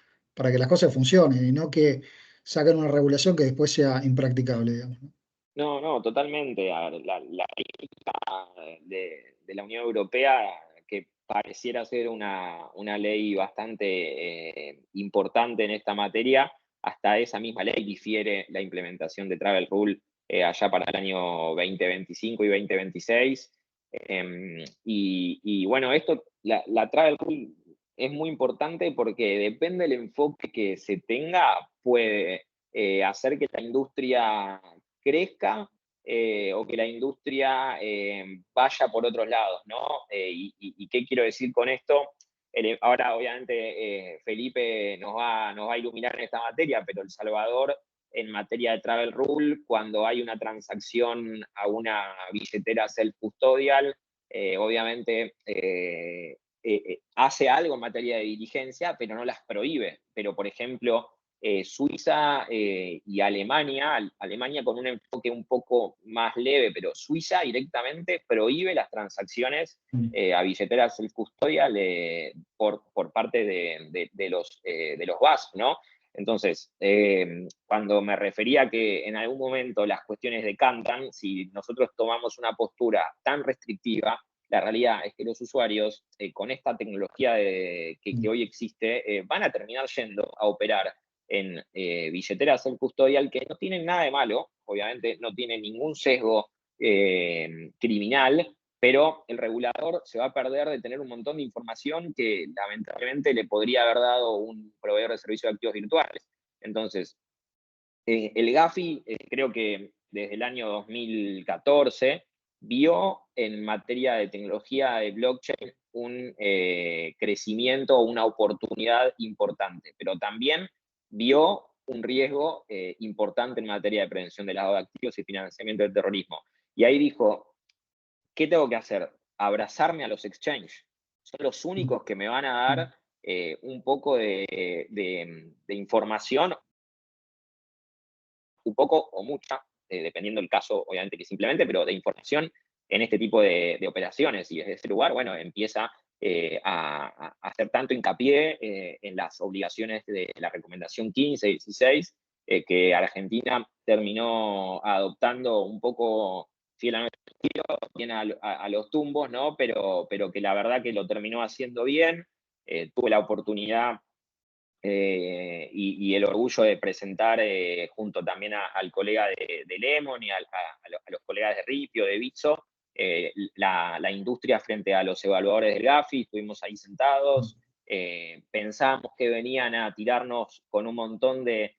que las cosas funcionen y no que saquen una regulación que después sea impracticable, digamos, ¿no?
No, no, totalmente. A ver, la política de la Unión Europea, que pareciera ser una ley bastante importante en esta materia, hasta esa misma ley difiere la implementación de Travel Rule allá para el año 2025 y 2026. Y bueno, la Travel Rule es muy importante porque depende del enfoque que se tenga, puede hacer que la industria crezca o que la industria vaya por otros lados, ¿no? ¿Y qué quiero decir con esto? Ahora, obviamente, Felipe nos va a iluminar en esta materia, pero El Salvador, en materia de Travel Rule, cuando hay una transacción a una billetera self-custodial, obviamente hace algo en materia de diligencia, pero no las prohíbe. Pero, por ejemplo, Suiza y Alemania, Alemania con un enfoque un poco más leve, pero Suiza directamente prohíbe las transacciones a billeteras self-custodial por parte de los VASP, ¿no? Entonces, cuando me refería a que en algún momento las cuestiones decantan, si nosotros tomamos una postura tan restrictiva, la realidad es que los usuarios, con esta tecnología que hoy existe, van a terminar yendo a operar en billeteras self-custodial que no tienen nada de malo, obviamente no tienen ningún sesgo criminal, pero el regulador se va a perder de tener un montón de información que lamentablemente le podría haber dado un proveedor de servicios de activos virtuales. Entonces, el GAFI creo que desde el año 2014 vio en materia de tecnología de blockchain un crecimiento, una oportunidad importante, pero también vio un riesgo importante en materia de prevención de lavado de activos y financiamiento del terrorismo. Y ahí dijo, ¿qué tengo que hacer? Abrazarme a los exchanges. Son los únicos que me van a dar un poco de información, un poco o mucha, dependiendo del caso, obviamente, que simplemente, pero de información en este tipo de operaciones. Y desde ese lugar, bueno, empieza a hacer tanto hincapié en las obligaciones de la recomendación 15 y 16, que Argentina terminó adoptando un poco fiel a nuestro estilo, bien a los tumbos, ¿no? Pero que la verdad que lo terminó haciendo bien. Tuve la oportunidad y el orgullo de presentar junto también al colega de Lemon y a los colegas de Ripio, de Bitso, la industria frente a los evaluadores del GAFI. Estuvimos ahí sentados, pensamos que venían a tirarnos con un montón de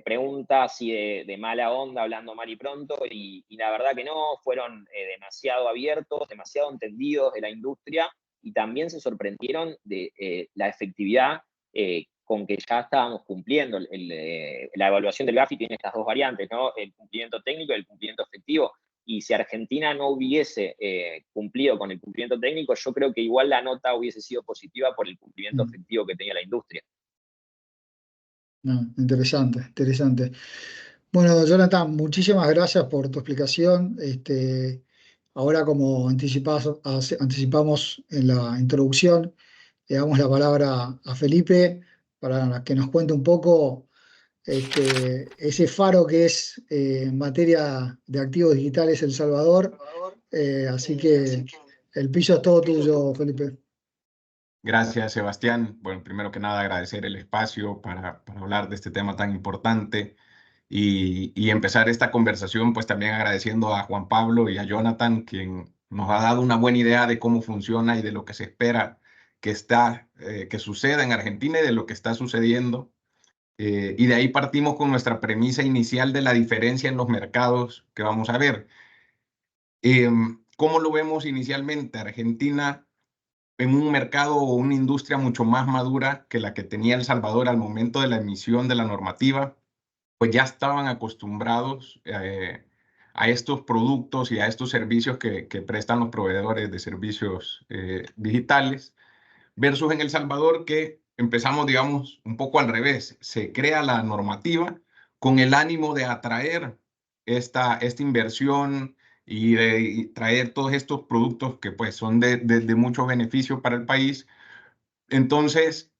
preguntas y de mala onda, hablando mal y pronto, y la verdad que no, fueron demasiado abiertos, demasiado entendidos de la industria, y también se sorprendieron de la efectividad con que ya estábamos cumpliendo. La evaluación del GAFI tiene estas dos variantes, ¿no? El cumplimiento técnico y el cumplimiento efectivo. Y si Argentina no hubiese cumplido con el cumplimiento técnico, yo creo que igual la nota hubiese sido positiva por el cumplimiento efectivo que tenía la industria.
No, interesante, interesante. Bueno, Jonathan, muchísimas gracias por tu explicación. Ahora, como anticipamos en la introducción, le damos la palabra a Felipe para que nos cuente un poco ese faro que es en materia de activos digitales El Salvador. Así que el piso es todo tuyo, Felipe.
Gracias, Sebastián. Bueno, primero que nada, agradecer el espacio para hablar de este tema tan importante y empezar esta conversación, pues también agradeciendo a Juan Pablo y a Jonathan, quien nos ha dado una buena idea de cómo funciona y de lo que se espera que suceda en Argentina y de lo que está sucediendo. Y de ahí partimos con nuestra premisa inicial de la diferencia en los mercados que vamos a ver. ¿Cómo lo vemos inicialmente? Argentina en un mercado o una industria mucho más madura que la que tenía El Salvador al momento de la emisión de la normativa, pues ya estaban acostumbrados a estos productos y a estos servicios que prestan los proveedores de servicios digitales, versus en El Salvador que empezamos, digamos, un poco al revés. Se crea la normativa con el ánimo de atraer esta inversión y de traer todos estos productos que pues son de mucho beneficio para el país. Entonces,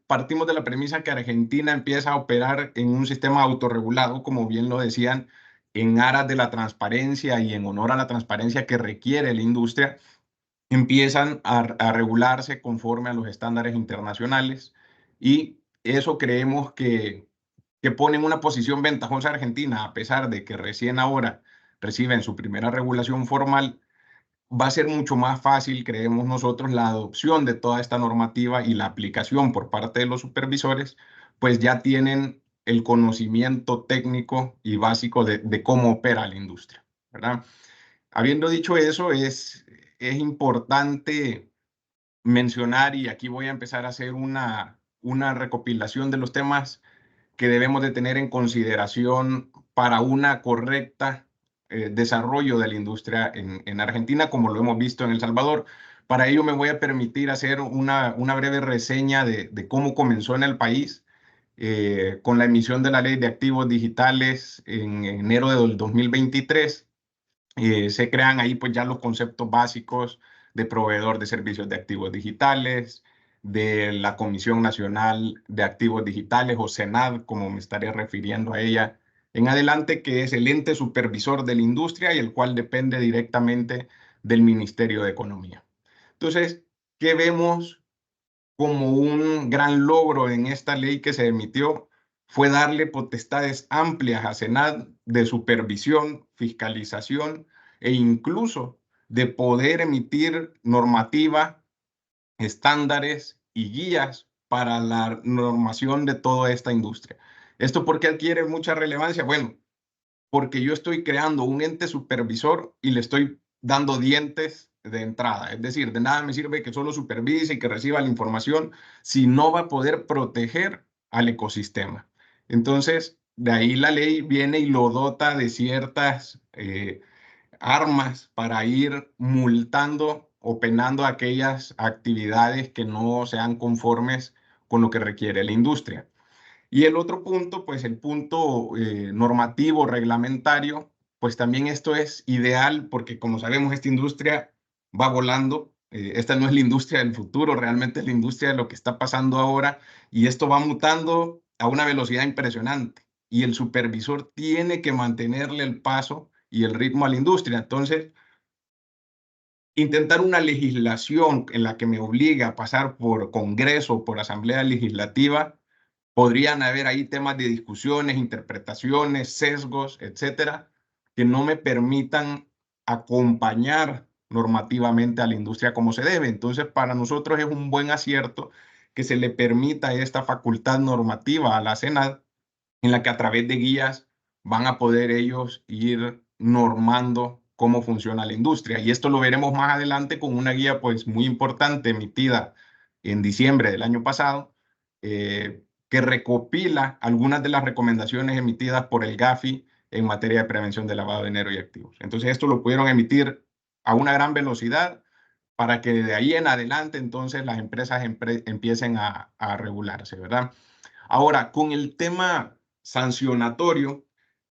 partimos de la premisa que Argentina empieza a operar en un sistema autorregulado, como bien lo decían, en aras de la transparencia y en honor a la transparencia que requiere la industria, empiezan a regularse conforme a los estándares internacionales, y eso creemos que pone en una posición ventajosa a Argentina, a pesar de que recién ahora reciben su primera regulación formal. Va a ser mucho más fácil, creemos nosotros, la adopción de toda esta normativa y la aplicación por parte de los supervisores, pues ya tienen el conocimiento técnico y básico de cómo opera la industria, ¿verdad? Habiendo dicho eso, es importante mencionar, y aquí voy a empezar a hacer una recopilación de los temas que debemos de tener en consideración para una correcta desarrollo de la industria en Argentina, como lo hemos visto en El Salvador. Para ello me voy a permitir hacer una breve reseña de cómo comenzó en el país con la emisión de la Ley de Activos Digitales en enero del 2023. Se crean ahí pues ya los conceptos básicos de proveedor de servicios de activos digitales, de la Comisión Nacional de Activos Digitales, o CENAD, como me estaré refiriendo a ella en adelante, que es el ente supervisor de la industria y el cual depende directamente del Ministerio de Economía. Entonces, ¿qué vemos como un gran logro en esta ley que se emitió? Fue darle potestades amplias a CENAD de supervisión, fiscalización e incluso de poder emitir normativa, estándares y guías para la normación de toda esta industria. ¿Esto por qué adquiere mucha relevancia? Bueno, porque yo estoy creando un ente supervisor y le estoy dando dientes de entrada. Es decir, de nada me sirve que solo supervise y que reciba la información si no va a poder proteger al ecosistema. Entonces, de ahí la ley viene y lo dota de ciertas armas para ir multando o penando aquellas actividades que no sean conformes con lo que requiere la industria. Y el otro punto, pues el punto normativo, reglamentario, pues también esto es ideal porque, como sabemos, esta industria va volando. Esta no es la industria del futuro, realmente es la industria de lo que está pasando ahora, y esto va mutando a una velocidad impresionante y el supervisor tiene que mantenerle el paso y el ritmo a la industria. Entonces, intentar una legislación en la que me obliga a pasar por Congreso, por Asamblea Legislativa, podrían haber ahí temas de discusiones, interpretaciones, sesgos, etcétera, que no me permitan acompañar normativamente a la industria como se debe. Entonces, para nosotros es un buen acierto que se le permita esta facultad normativa a la CENAD, en la que a través de guías van a poder ellos ir normando cómo funciona la industria. Y esto lo veremos más adelante con una guía pues muy importante emitida en diciembre del año pasado, que recopila algunas de las recomendaciones emitidas por el GAFI en materia de prevención de lavado de dinero y activos. Entonces esto lo pudieron emitir a una gran velocidad para que de ahí en adelante entonces las empresas empiecen a regularse, ¿verdad? Ahora, con el tema sancionatorio,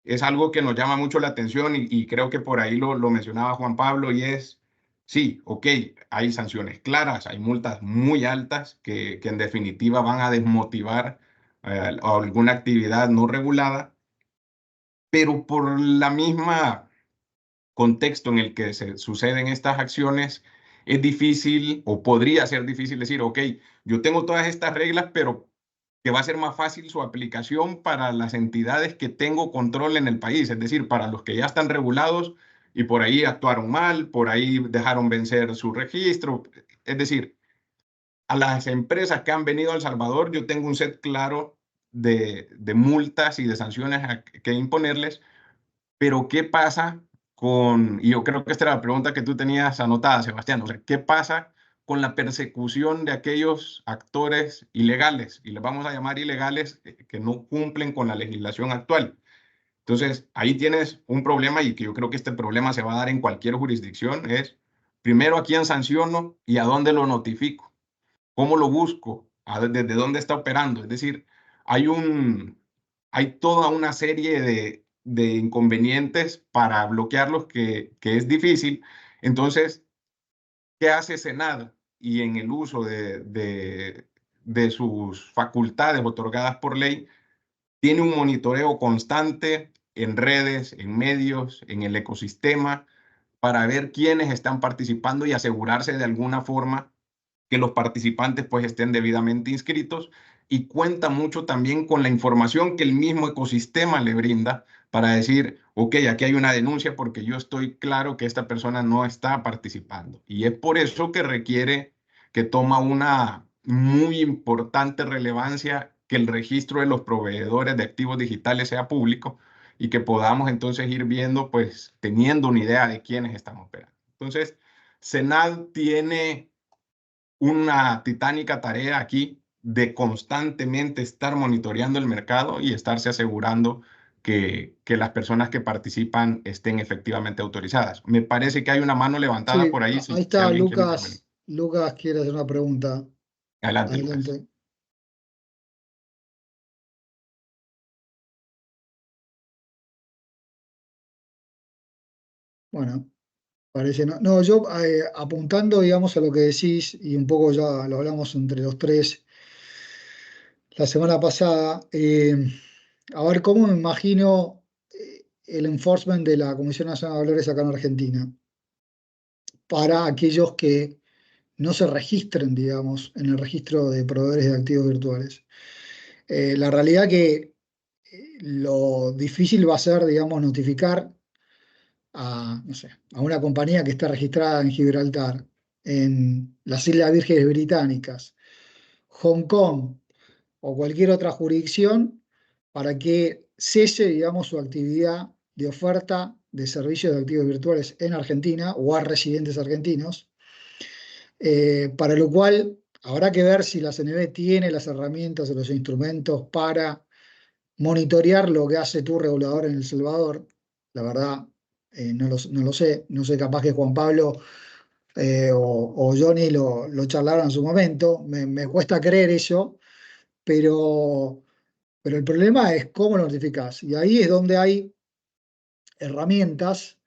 es algo que nos llama mucho la atención y creo que por ahí lo mencionaba Juan Pablo, y es, sí, ok, hay sanciones claras, hay multas muy altas que en definitiva van a desmotivar a alguna actividad no regulada, pero por la misma contexto en el que se suceden estas acciones, es difícil o podría ser difícil decir, ok, yo tengo todas estas reglas, pero que va a ser más fácil su aplicación para las entidades que tengo control en el país, es decir, para los que ya están regulados y por ahí actuaron mal, por ahí dejaron vencer su registro. Es decir, a las empresas que han venido a El Salvador, yo tengo un set claro de multas y de sanciones que imponerles, pero ¿qué pasa con, y yo creo que esta era la pregunta que tú tenías anotada, Sebastián, o sea, ¿qué pasa con la persecución de aquellos actores ilegales, y les vamos a llamar ilegales, que no cumplen con la legislación actual? Entonces, ahí tienes un problema, y que yo creo que este problema se va a dar en cualquier jurisdicción, es primero a quién sanciono y a dónde lo notifico, cómo lo busco, desde dónde está operando. Es decir, hay toda una serie de inconvenientes para bloquearlos que es difícil. Entonces, ¿qué hace Senado? Y en el uso de sus facultades otorgadas por ley, tiene un monitoreo constante en redes, en medios, en el ecosistema, para ver quiénes están participando y asegurarse de alguna forma que los participantes pues estén debidamente inscritos, y cuenta mucho también con la información que el mismo ecosistema le brinda para decir, ok, aquí hay una denuncia porque yo estoy claro que esta persona no está participando. Y es por eso que requiere, que toma una muy importante relevancia, que el registro de los proveedores de activos digitales sea público y que podamos entonces ir viendo, pues teniendo una idea de quiénes están operando. Entonces, Senad tiene una titánica tarea aquí de constantemente estar monitoreando el mercado y estarse asegurando que las personas que participan estén efectivamente autorizadas. Me parece que hay una mano levantada
Sí,
por ahí,
ahí
si
está
alguien quiere intervenir.
Lucas. Lucas quiere hacer una pregunta.
Adelante, Lucas.
Adelante. Bueno, parece no. No, yo apuntando, digamos, a lo que decís, y un poco ya lo hablamos entre los tres la semana pasada, a ver cómo me imagino el enforcement de la Comisión Nacional de Valores acá en Argentina para aquellos que no se registren, digamos, en el registro de proveedores de activos virtuales. La realidad que lo difícil va a ser, digamos, notificar a, no sé, a una compañía que está registrada en Gibraltar, en las Islas Vírgenes Británicas, Hong Kong o cualquier otra jurisdicción para que cese, digamos, su actividad de oferta de servicios de activos virtuales en Argentina o a residentes argentinos, para lo cual habrá que ver si la CNB tiene las herramientas o los instrumentos para monitorear lo que hace tu regulador en El Salvador. La verdad, no lo sé, no sé, capaz que Juan Pablo o Johnny lo charlaron en su momento, me cuesta creer eso, pero, pero el problema es cómo lo notificás. Y ahí es donde hay herramientas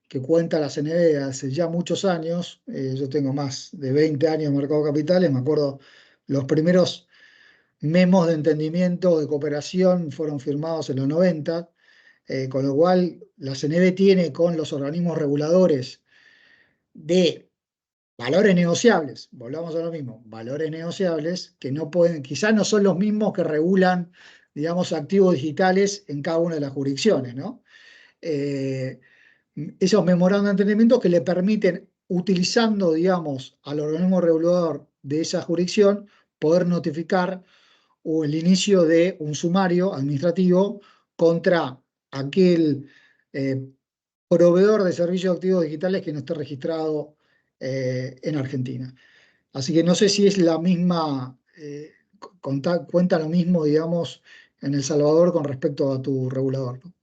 que cuenta la CNB hace ya muchos años. Yo tengo más de 20 años en Mercado de Capitales, me acuerdo los primeros memos de entendimiento de cooperación fueron firmados en los 90, con lo cual la CNB tiene con los organismos reguladores de valores negociables, volvamos a lo mismo, valores negociables que no pueden, quizás no son los mismos que regulan, digamos, activos digitales en cada una de las jurisdicciones, ¿no? Eh, Esos memorandos de entendimiento que le permiten, utilizando, digamos, al organismo regulador de esa jurisdicción, poder notificar o el inicio de un sumario administrativo contra aquel eh, proveedor de servicios de activos digitales que no esté registrado en Argentina. Así que no sé si es la misma, cuenta lo mismo, digamos, en El Salvador con respecto a tu regulador, ¿no?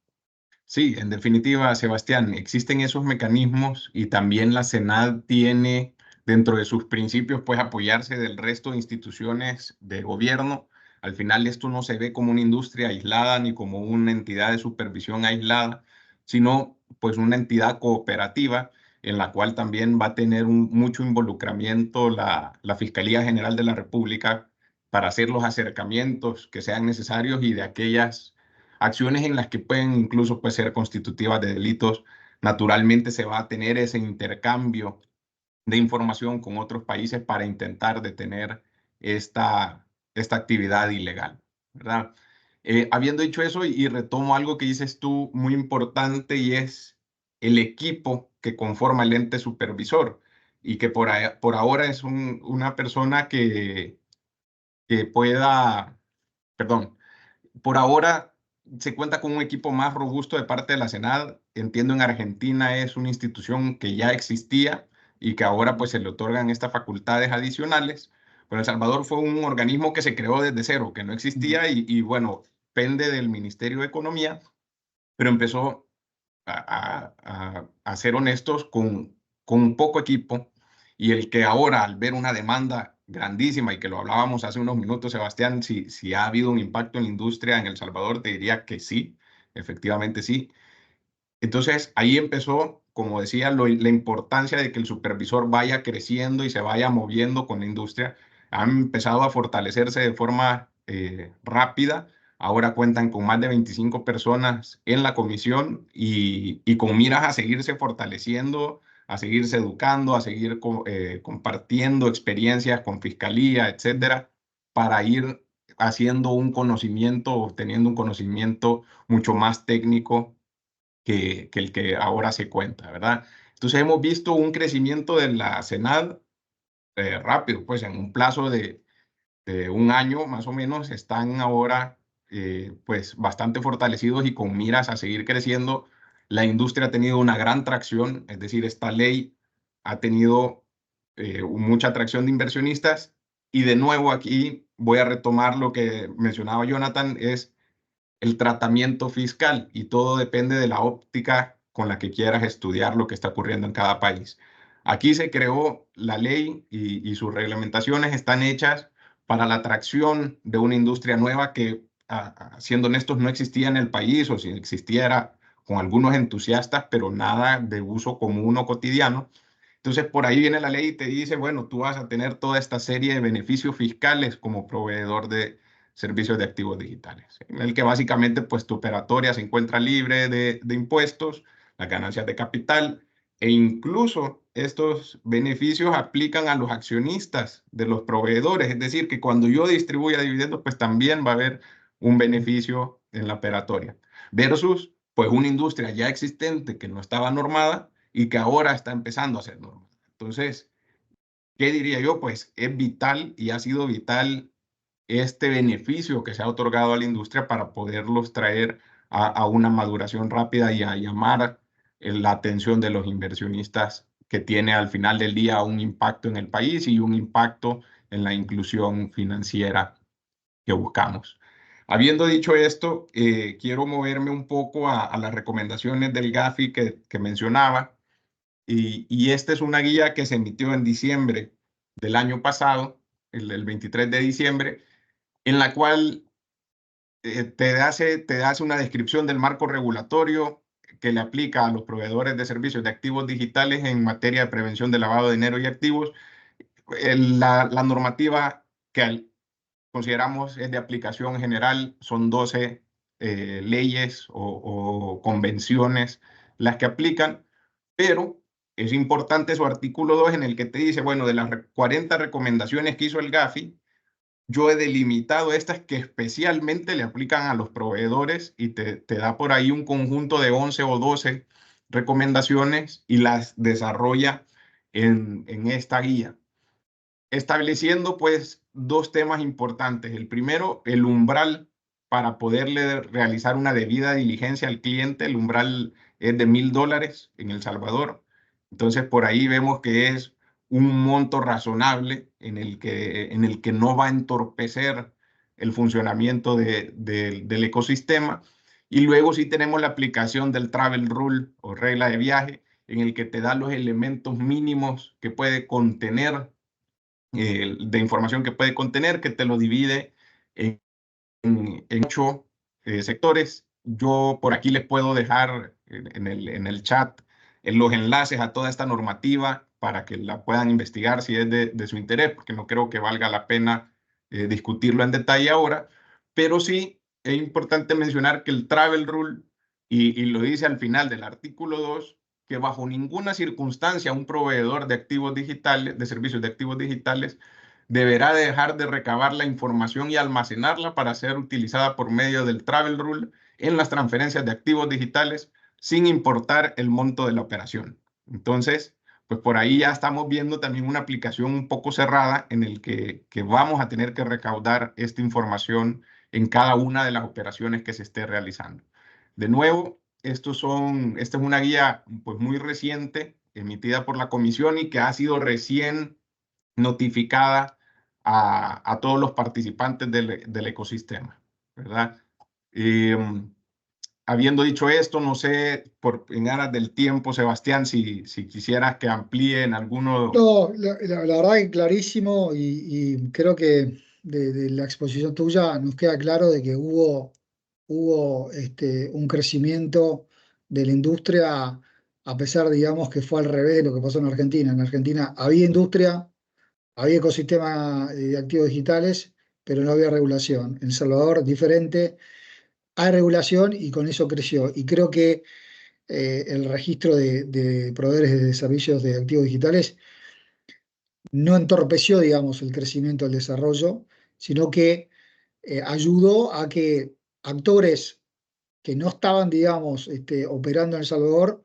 Sí, en definitiva, Sebastián, existen esos mecanismos y también la Senad tiene dentro de sus principios pues apoyarse del resto de instituciones de gobierno. Al final esto no se ve como una industria aislada ni como una entidad de supervisión aislada, sino pues una entidad cooperativa en la cual también va a tener mucho involucramiento la Fiscalía General de la República para hacer los acercamientos que sean necesarios y de aquellas acciones en las que pueden incluso pues, ser constitutivas de delitos. Naturalmente se va a tener ese intercambio de información con otros países para intentar detener esta actividad ilegal, ¿verdad? Habiendo dicho eso, y retomo algo que dices tú muy importante, y es el equipo que conforma el ente supervisor, y que por ahora es una persona que pueda, perdón, por ahora se cuenta con un equipo más robusto de parte de la Senad. Entiendo en Argentina es una institución que ya existía y que ahora pues se le otorgan estas facultades adicionales. Pero El Salvador fue un organismo que se creó desde cero, que no existía y bueno, pende del Ministerio de Economía, pero empezó a ser honestos con poco equipo, y el que ahora al ver una demanda grandísima y que lo hablábamos hace unos minutos, Sebastián, si ha habido un impacto en la industria en El Salvador, te diría que sí, efectivamente sí. Entonces ahí empezó, como decía, la importancia de que el supervisor vaya creciendo y se vaya moviendo con la industria. Han empezado a fortalecerse de forma rápida. Ahora cuentan con más de 25 personas en la comisión y con miras a seguirse fortaleciendo, a seguirse educando, a seguir compartiendo experiencias con fiscalía, etcétera, para ir haciendo un conocimiento, obteniendo un conocimiento mucho más técnico que el que ahora se cuenta, ¿verdad? Entonces hemos visto un crecimiento de la Senad rápido, pues en un plazo de un año más o menos están ahora pues bastante fortalecidos y con miras a seguir creciendo. La industria ha tenido una gran tracción, es decir, esta ley ha tenido mucha atracción de inversionistas, y de nuevo aquí voy a retomar lo que mencionaba Jonathan, es el tratamiento fiscal, y todo depende de la óptica con la que quieras estudiar lo que está ocurriendo en cada país. Aquí se creó la ley y sus reglamentaciones están hechas para la atracción de una industria nueva que, siendo honestos, no existía en el país, o si existiera con algunos entusiastas, pero nada de uso común o cotidiano. Entonces, por ahí viene la ley y te dice, bueno, tú vas a tener toda esta serie de beneficios fiscales como proveedor de servicios de activos digitales, en el que básicamente pues tu operatoria se encuentra libre de impuestos, las ganancias de capital, e incluso estos beneficios aplican a los accionistas de los proveedores, es decir, que cuando yo distribuya dividendos, pues también va a haber un beneficio en la operatoria, versus pues una industria ya existente que no estaba normada y que ahora está empezando a ser normada. Entonces, ¿qué diría yo? Pues es vital y ha sido vital este beneficio que se ha otorgado a la industria para poderlos traer a una maduración rápida y a llamar la atención de los inversionistas, que tiene al final del día un impacto en el país y un impacto en la inclusión financiera que buscamos. Habiendo dicho esto, quiero moverme un poco a las recomendaciones del GAFI que mencionaba, y esta es una guía que se emitió en diciembre del año pasado, el 23 de diciembre, en la cual te hace una descripción del marco regulatorio que le aplica a los proveedores de servicios de activos digitales en materia de prevención de lavado de dinero y activos. La normativa que consideramos es de aplicación general, son 12 leyes o convenciones las que aplican, pero es importante su artículo 2 en el que te dice, bueno, de las 40 recomendaciones que hizo el GAFI, yo he delimitado estas que especialmente le aplican a los proveedores, y te da por ahí un conjunto de 11 o 12 recomendaciones y las desarrolla en esta guía, estableciendo pues dos temas importantes. El primero, el umbral para poderle realizar una debida diligencia al cliente. El umbral es de $1,000 en El Salvador. Entonces, por ahí vemos que es un monto razonable en el que no va a entorpecer el funcionamiento del ecosistema. Y luego sí tenemos la aplicación del Travel Rule o regla de viaje, en el que te da los elementos mínimos que puede contener, de información que puede contener, que te lo divide en 8 sectores. Yo por aquí les puedo dejar en el chat los enlaces a toda esta normativa para que la puedan investigar si es de su interés, porque no creo que valga la pena discutirlo en detalle ahora, pero sí es importante mencionar que el Travel Rule, y lo dice al final del artículo 2, que bajo ninguna circunstancia un proveedor de activos digitales, de servicios de activos digitales, deberá dejar de recabar la información y almacenarla para ser utilizada por medio del Travel Rule en las transferencias de activos digitales, sin importar el monto de la operación. Entonces, pues por ahí ya estamos viendo también una aplicación un poco cerrada en el que vamos a tener que recaudar esta información en cada una de las operaciones que se esté realizando. De nuevo, esta es una guía pues muy reciente, emitida por la comisión y que ha sido recién notificada a todos los participantes del ecosistema, ¿verdad? Habiendo dicho esto, no sé, en aras del tiempo, Sebastián, si quisieras que amplíe en alguno.
No, la verdad que clarísimo, y creo que de la exposición tuya nos queda claro de que hubo un crecimiento de la industria, a pesar, digamos, que fue al revés de lo que pasó en Argentina. En Argentina había industria, había ecosistema de activos digitales, pero no había regulación. En El Salvador, diferente, hay regulación y con eso creció. Y creo que el registro de proveedores de servicios de activos digitales no entorpeció, digamos, el crecimiento, el desarrollo, sino que ayudó a que actores que no estaban, digamos, operando en El Salvador,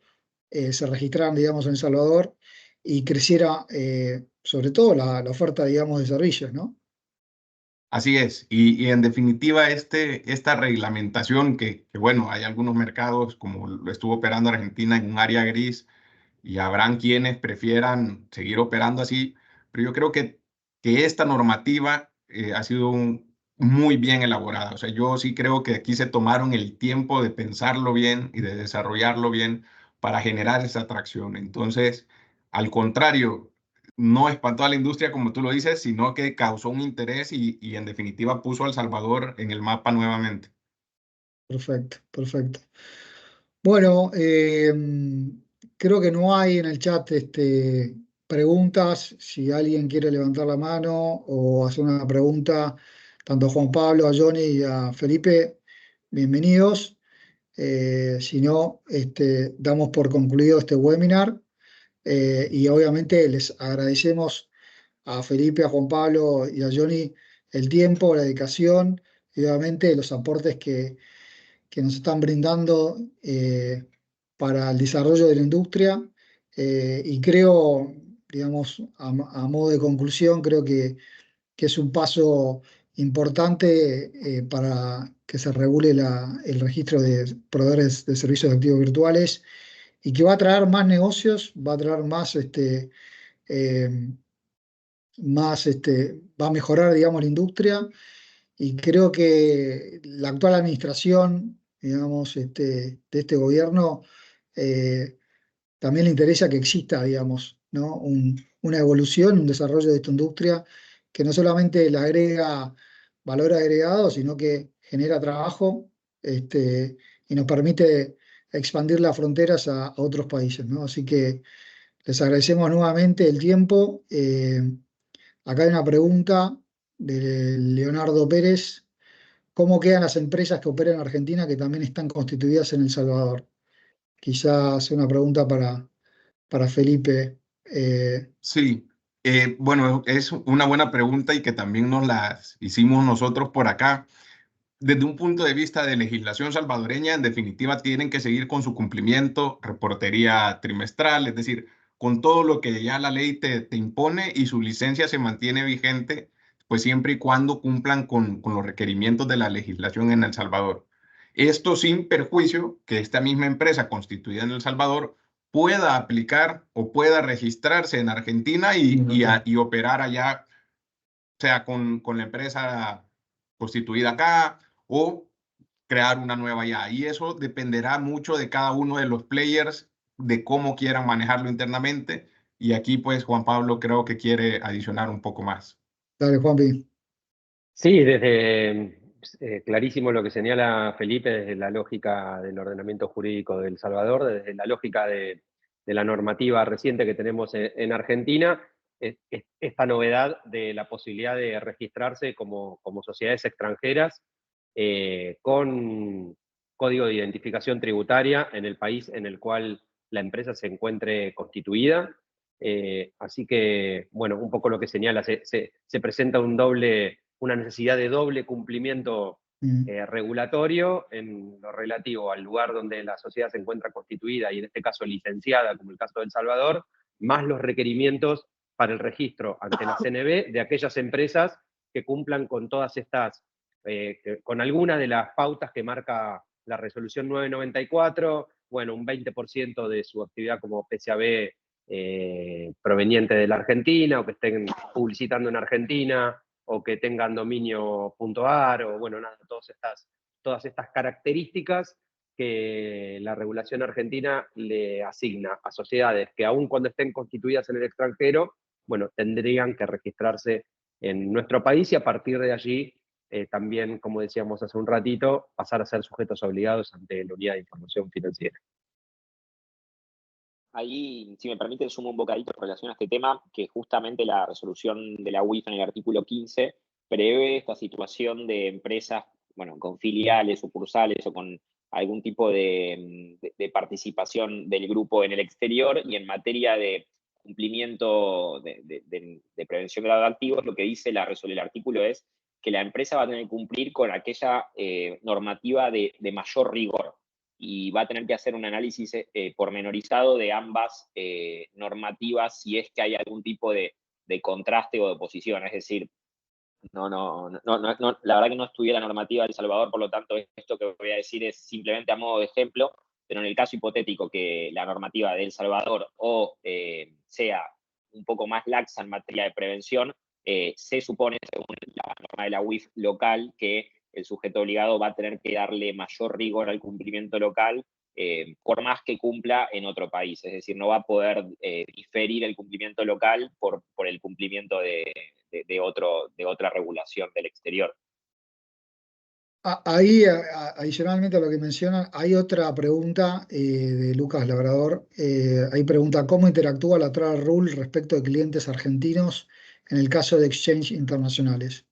se registraran, digamos, en El Salvador y creciera, sobre todo, la oferta, digamos, de servicios, ¿no?
Así es, y en definitiva esta reglamentación bueno, hay algunos mercados como lo estuvo operando Argentina en un área gris, y habrán quienes prefieran seguir operando así, pero yo creo que esta normativa ha sido muy bien elaborada. O sea, yo sí creo que aquí se tomaron el tiempo de pensarlo bien y de desarrollarlo bien para generar esa atracción. Entonces, al contrario, no espantó a la industria, como tú lo dices, sino que causó un interés y en definitiva puso a El Salvador en el mapa nuevamente.
Perfecto, perfecto. Bueno, creo que no hay en el chat preguntas. Si alguien quiere levantar la mano o hacer una pregunta, tanto a Juan Pablo, a Johnny y a Felipe, bienvenidos. Si no, damos por concluido este webinar y obviamente les agradecemos a Felipe, a Juan Pablo y a Johnny el tiempo, la dedicación y obviamente los aportes que nos están brindando para el desarrollo de la industria. Y creo, digamos, a modo de conclusión, creo que es un paso importante para que se regule el registro de proveedores de servicios de activos virtuales y que va a traer más negocios, va a traer eh, va a mejorar, digamos, la industria y creo que la actual administración, digamos, de este gobierno también le interesa que exista, digamos, ¿no? Una evolución, un desarrollo de esta industria que no solamente le agrega valor agregado, sino que genera trabajo y nos permite expandir las fronteras a otros países, ¿no? Así que les agradecemos nuevamente el tiempo. Acá hay una pregunta de Leonardo Pérez. ¿Cómo quedan las empresas que operan en Argentina que también están constituidas en El Salvador? Quizás sea una pregunta para Felipe.
Sí, bueno, es una buena pregunta y que también nos las hicimos nosotros por acá. Desde un punto de vista de legislación salvadoreña, en definitiva, tienen que seguir con su cumplimiento, reportería trimestral, es decir, con todo lo que ya la ley te impone y su licencia se mantiene vigente, pues siempre y cuando cumplan con los requerimientos de la legislación en El Salvador. Esto sin perjuicio que esta misma empresa constituida en El Salvador pueda aplicar o pueda registrarse en Argentina y operar allá, sea con la empresa constituida acá o crear una nueva ya. Y eso dependerá mucho de cada uno de los players, de cómo quieran manejarlo internamente. Y aquí, pues, Juan Pablo creo que quiere adicionar un poco más.
Dale, Juanpi.
Sí, desde clarísimo lo que señala Felipe, desde la lógica del ordenamiento jurídico de El Salvador, desde la lógica de la normativa reciente que tenemos en Argentina, esta novedad de la posibilidad de registrarse como sociedades extranjeras con código de identificación tributaria en el país en el cual la empresa se encuentre constituida. Así que, bueno, un poco lo que señala, se presenta una necesidad de doble cumplimiento regulatorio en lo relativo al lugar donde la sociedad se encuentra constituida y en este caso licenciada, como el caso de El Salvador, más los requerimientos para el registro ante la CNB de aquellas empresas que cumplan con todas estas, con alguna de las pautas que marca la resolución 994, bueno, un 20% de su actividad como PCAB proveniente de la Argentina, o que estén publicitando en Argentina, o que tengan dominio.ar, o bueno, nada, todas estas características que la regulación argentina le asigna a sociedades que aun cuando estén constituidas en el extranjero, bueno, tendrían que registrarse en nuestro país y a partir de allí también, como decíamos hace un ratito, pasar a ser sujetos obligados ante la Unidad de Información Financiera.
Ahí, si me permite, sumo un bocadito en relación a este tema, que justamente la resolución de la UIF en el artículo 15 prevé esta situación de empresas, bueno, con filiales, sucursales o con algún tipo de participación del grupo en el exterior, y en materia de cumplimiento de prevención de activos, lo que dice el artículo es que la empresa va a tener que cumplir con aquella normativa de mayor rigor, y va a tener que hacer un análisis pormenorizado de ambas normativas si es que hay algún tipo de contraste o de oposición. Es decir, la verdad que no estudié la normativa de El Salvador, por lo tanto esto que voy a decir es simplemente a modo de ejemplo, pero en el caso hipotético que la normativa de El Salvador sea un poco más laxa en materia de prevención, se supone, según la norma de la UIF local, que el sujeto obligado va a tener que darle mayor rigor al cumplimiento local, por más que cumpla en otro país. Es decir, no va a poder diferir el cumplimiento local por el cumplimiento de otra regulación del exterior.
Adicionalmente a lo que mencionan, hay otra pregunta de Lucas Labrador. Ahí pregunta, ¿cómo interactúa la Travel Rule respecto de clientes argentinos en el caso de exchange internacionales?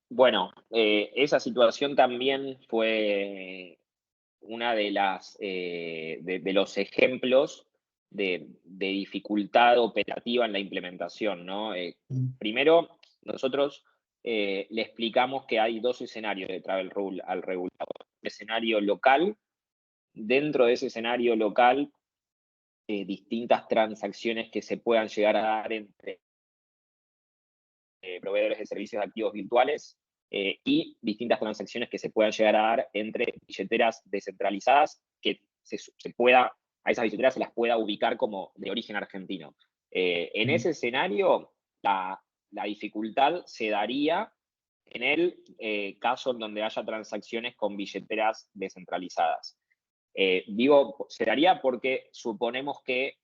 Bueno, esa situación también fue una de de los ejemplos de dificultad operativa en la implementación, ¿no? Primero, nosotros le explicamos que hay dos escenarios de Travel Rule al regulador. Un escenario local, dentro de ese escenario local, distintas transacciones que se puedan llegar a dar entre proveedores de servicios de activos virtuales y distintas transacciones que se puedan llegar a dar entre billeteras descentralizadas que a esas billeteras se las pueda ubicar como de origen argentino. En ese escenario, la dificultad se daría en el caso en donde haya transacciones con billeteras descentralizadas. Digo, se daría porque suponemos que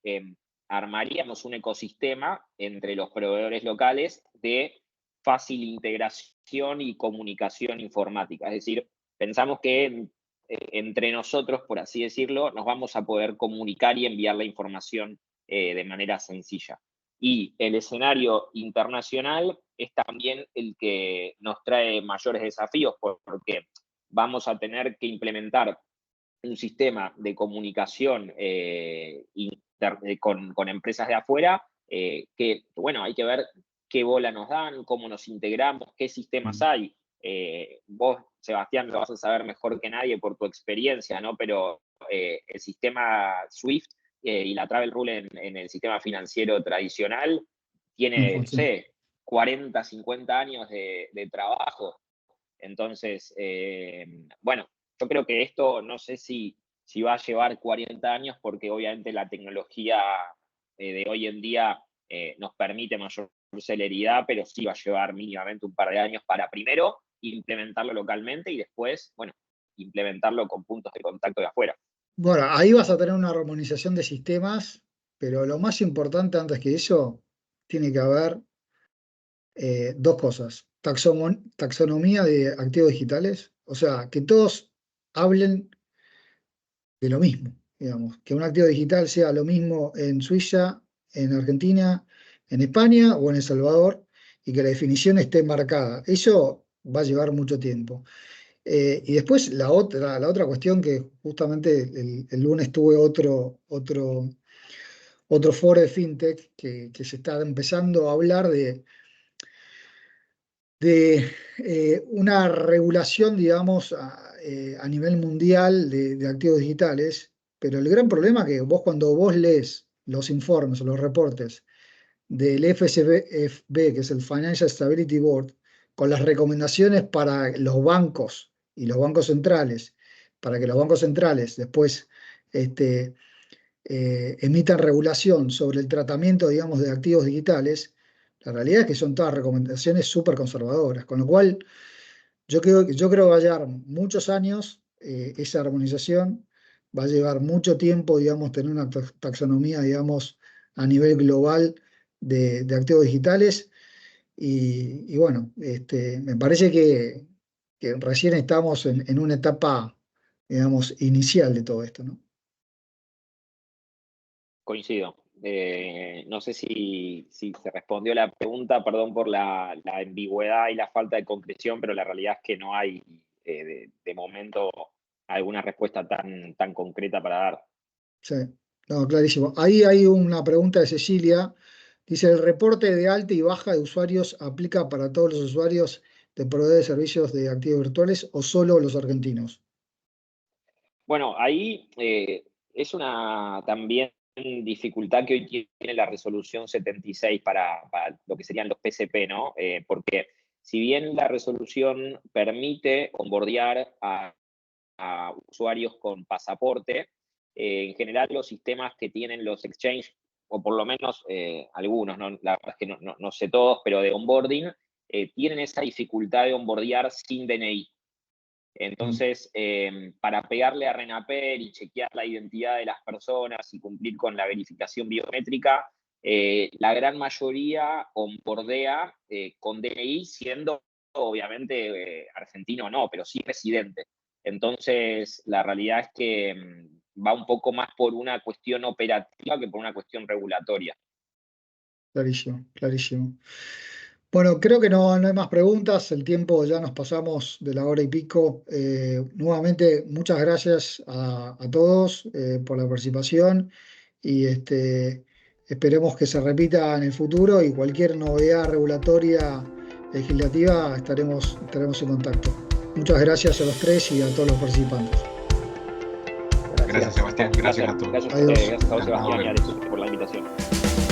armaríamos un ecosistema entre los proveedores locales de fácil integración y comunicación informática. Es decir, pensamos que entre nosotros, por así decirlo, nos vamos a poder comunicar y enviar la información de manera sencilla. Y el escenario internacional es también el que nos trae mayores desafíos porque vamos a tener que implementar un sistema de comunicación con empresas de afuera, que, bueno, hay que ver qué bola nos dan, cómo nos integramos, qué sistemas hay. Vos, Sebastián, lo vas a saber mejor que nadie por tu experiencia, ¿no? Pero el sistema SWIFT y la Travel Rule en el sistema financiero tradicional tiene, no sé, 40, 50 años de trabajo. Entonces, bueno, yo creo que esto no sé si va a llevar 40 años porque obviamente la tecnología de hoy en día nos permite mayor celeridad, pero sí va a llevar mínimamente un par de años para primero implementarlo localmente y después, bueno, implementarlo con puntos de contacto de afuera.
Bueno, ahí vas a tener una armonización de sistemas, pero lo más importante antes que eso, tiene que haber dos cosas. Taxonomía de activos digitales, o sea, que todos hablen de lo mismo, digamos, que un activo digital sea lo mismo en Suiza, en Argentina, en España o en El Salvador, y que la definición esté marcada. Eso va a llevar mucho tiempo. Y después la otra cuestión que justamente el lunes tuve otro foro de FinTech que se está empezando a hablar de una regulación, digamos, a nivel mundial de activos digitales, pero el gran problema es que cuando vos lees los informes o los reportes del FSB, que es el Financial Stability Board, con las recomendaciones para los bancos y los bancos centrales, para que los bancos centrales después emitan regulación sobre el tratamiento, digamos, de activos digitales, la realidad es que son todas recomendaciones súper conservadoras, con lo cual yo creo que va a llevar muchos años esa armonización, va a llevar mucho tiempo, digamos, tener una taxonomía, digamos, a nivel global de activos digitales y bueno, me parece que recién estamos en una etapa, digamos, inicial de todo esto, ¿no?
Coincido. No sé si se respondió la pregunta, perdón por la ambigüedad y la falta de concreción, pero la realidad es que no hay de momento alguna respuesta tan concreta para dar.
Sí, no, clarísimo. Ahí hay una pregunta de Cecilia. Dice, ¿el reporte de alta y baja de usuarios aplica para todos los usuarios de proveedores de servicios de activos virtuales o solo los argentinos?
Bueno, ahí es una también dificultad que hoy tiene la resolución 76 para lo que serían los PCP, ¿no? Porque si bien la resolución permite onboardear a usuarios con pasaporte, en general los sistemas que tienen los exchange, o por lo menos algunos, ¿no? La verdad es que no sé todos, pero de onboarding, tienen esa dificultad de onboardear sin DNI. Entonces, para pegarle a RENAPER y chequear la identidad de las personas y cumplir con la verificación biométrica, la gran mayoría onboardea con DNI, siendo obviamente argentino no, pero sí residente. Entonces, la realidad es que va un poco más por una cuestión operativa que por una cuestión regulatoria.
Clarísimo, clarísimo. Bueno, creo que no hay más preguntas. El tiempo ya nos pasamos de la hora y pico. Nuevamente, muchas gracias a todos por la participación y esperemos que se repita en el futuro y cualquier novedad regulatoria legislativa estaremos en contacto. Muchas gracias a los tres y a todos los participantes.
Gracias, Sebastián. Gracias a todos.
Gracias a ustedes, gracias a vos, Sebastián, y a Alexis por la invitación.